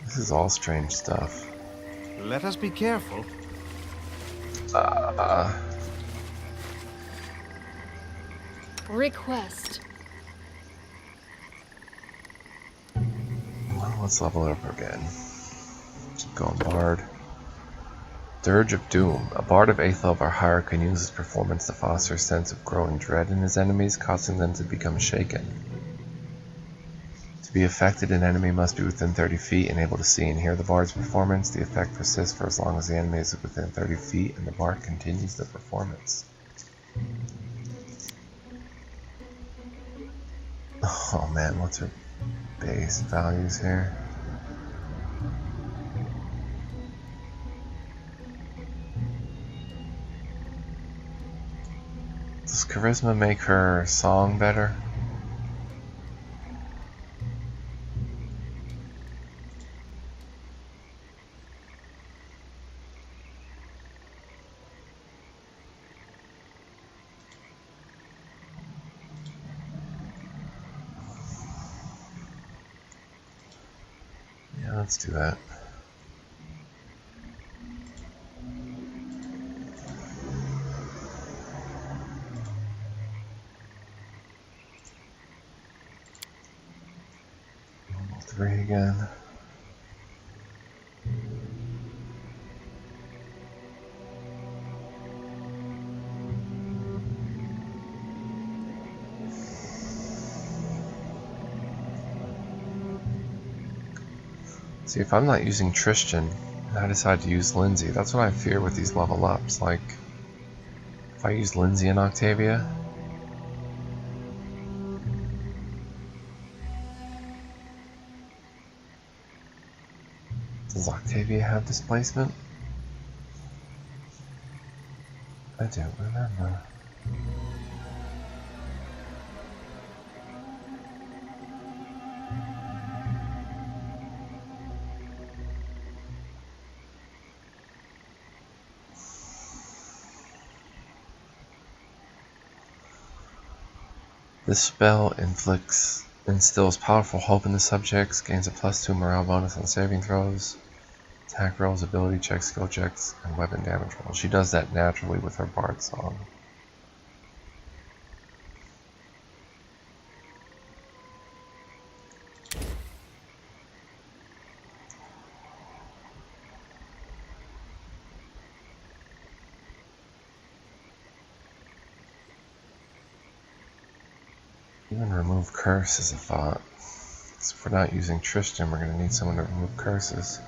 This is all strange stuff. Let us be careful. Request. Well, let's level it up again. Keep going, Bard. Dirge of Doom. A Bard of 8th level or higher can use his performance to foster a sense of growing dread in his enemies, causing them to become shaken. To be affected, an enemy must be within 30 feet and able to see and hear the bard's performance. The effect persists for as long as the enemy is within 30 feet and the bard continues the performance. Oh man, what's her base values here? Does charisma make her song better? Yeah, let's do that. Level 3 again. See, if I'm not using Tristan, and I decide to use Lindsay, that's what I fear with these level ups. Like, if I use Lindsay and Octavia, does Octavia have displacement? I don't remember. This spell instills powerful hope in the subjects, gains a +2 morale bonus on saving throws, attack rolls, ability checks, skill checks, and weapon damage rolls. She does that naturally with her bard song. Even remove curse is a thought. So if we're not using Tristan, we're going to need someone to remove curses.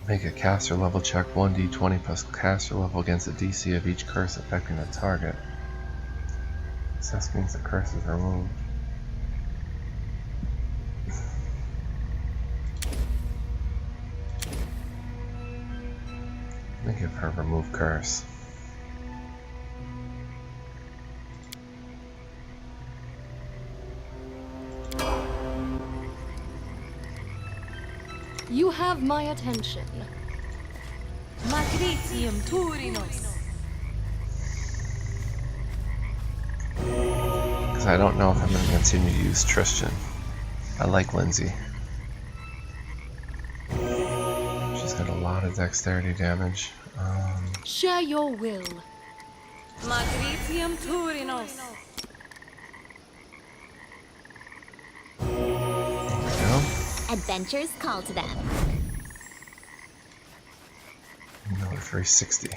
Make a caster level check 1d20 plus caster level against the DC of each curse affecting the target. Success means the curse is removed. Let me give her remove curse. You have my attention. Magritium Turinos. Because I don't know if I'm going to continue to use Tristan. I like Lindsay. She's got a lot of dexterity damage. Share your will. Magritium Turinos. Adventures call to them. Another 360.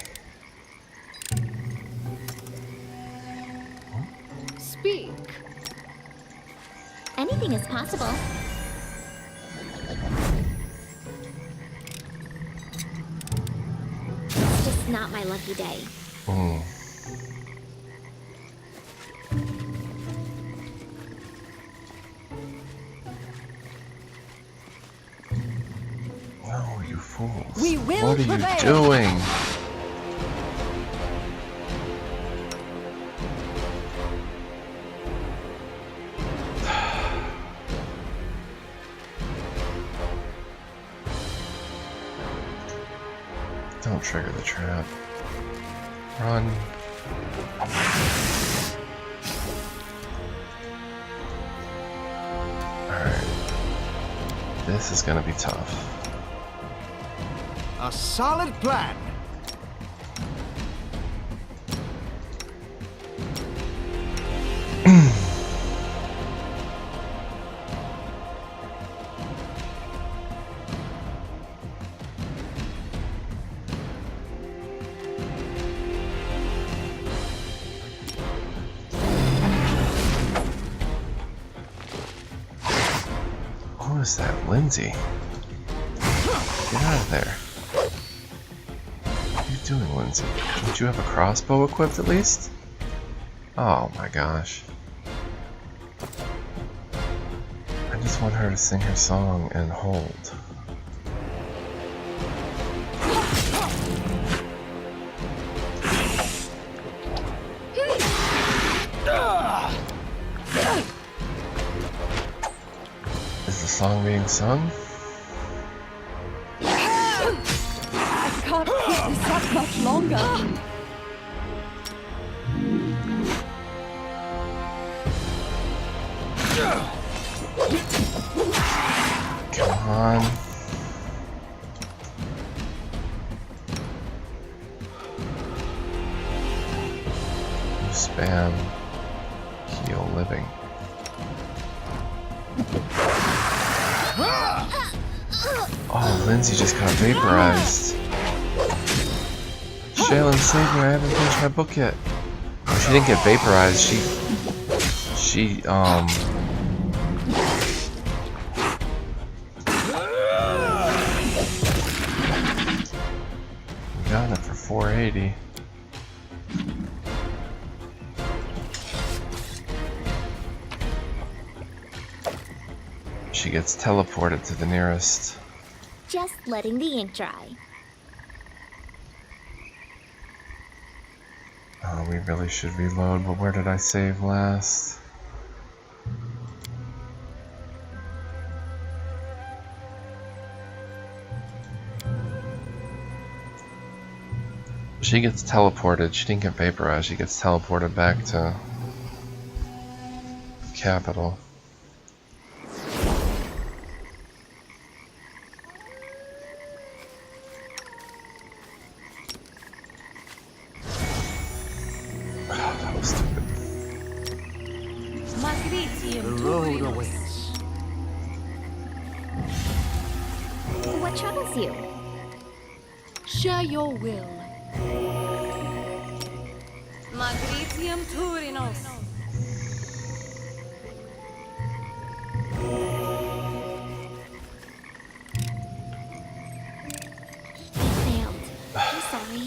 Speak. Anything is possible. It's just not my lucky day. No, you fools. We will What are prevail. you doing? Don't trigger the trap. Run. Alright. This is gonna be tough. A solid plan. is that? Lindsay? Get out of there. What are you doing, Lindsay? Don't you have a crossbow equipped at least? Oh my gosh. I just want her to sing her song and hold. Is the song being sung? I can't keep this up much longer. Come on. You spam heal living. Oh, Lindsay just got vaporized. Shaylin, save me, I haven't finished my book yet. Oh, she didn't get vaporized, she got it for 480. She gets teleported to the nearest. Just letting the ink dry. Oh, we really should reload, but where did I save last? She gets teleported. She didn't get vaporized. She gets teleported back to Capital. Oh, that was stupid. The road awaits. What troubles you? Share your will. Magritium Turinos. Failed. I'm sorry.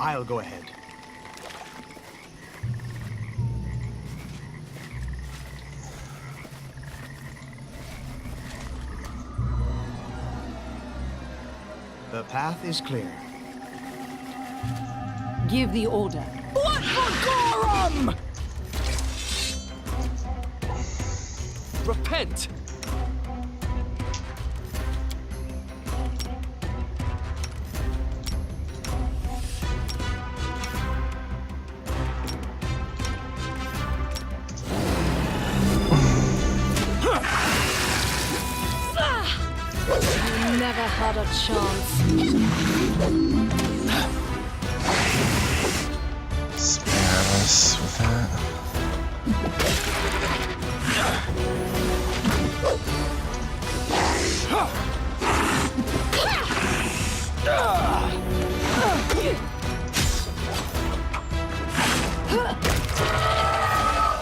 I'll go ahead. The path is clear. Give the order. What for Gorum? Repent! You never had a chance. Spam us with that.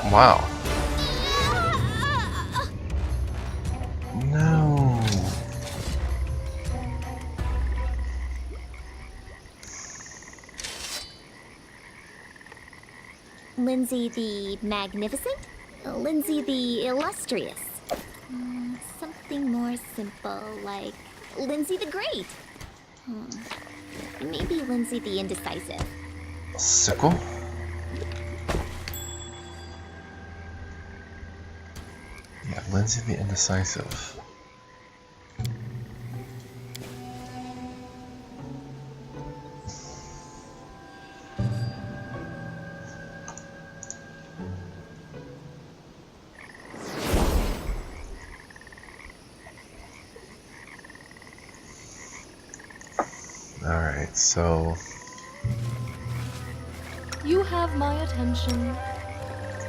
Wow. No. Lindsay the Magnificent? Lindsay the Illustrious? Something more simple, like Lindsay the Great? Maybe Lindsay the Indecisive. Sickle? Yeah, Lindsay the Indecisive. Alright, so You have my attention.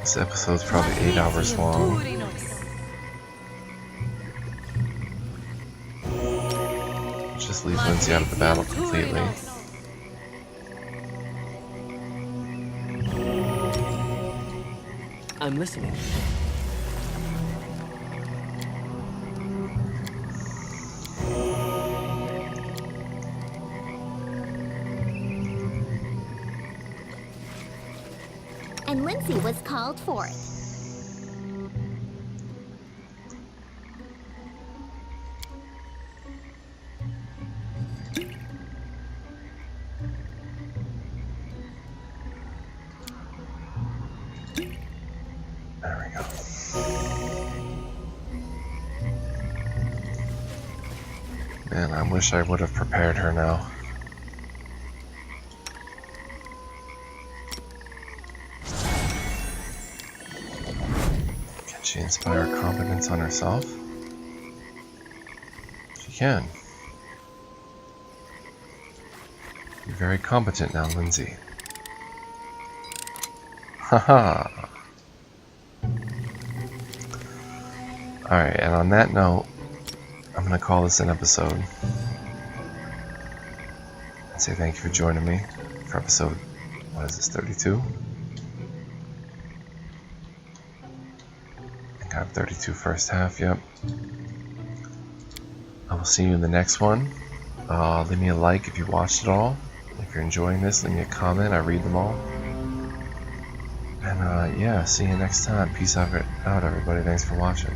this episode's probably 8 hours long. Just leave Lindsay out of the battle completely. I'm listening. And Lindsay was called for it. There we go. Man, I wish I would have prepared her now. Can she inspire confidence on herself? She can. You're very competent now, Lindsay. Haha. Alright, and on that note, I'm going to call this an episode. And say thank you for joining me for episode, what is this, 32? I think I have 32 first half, yep. I will see you in the next one. Leave me a like if you watched it all. If you're enjoying this, leave me a comment. I read them all. And yeah, see you next time. Peace out, everybody. Thanks for watching.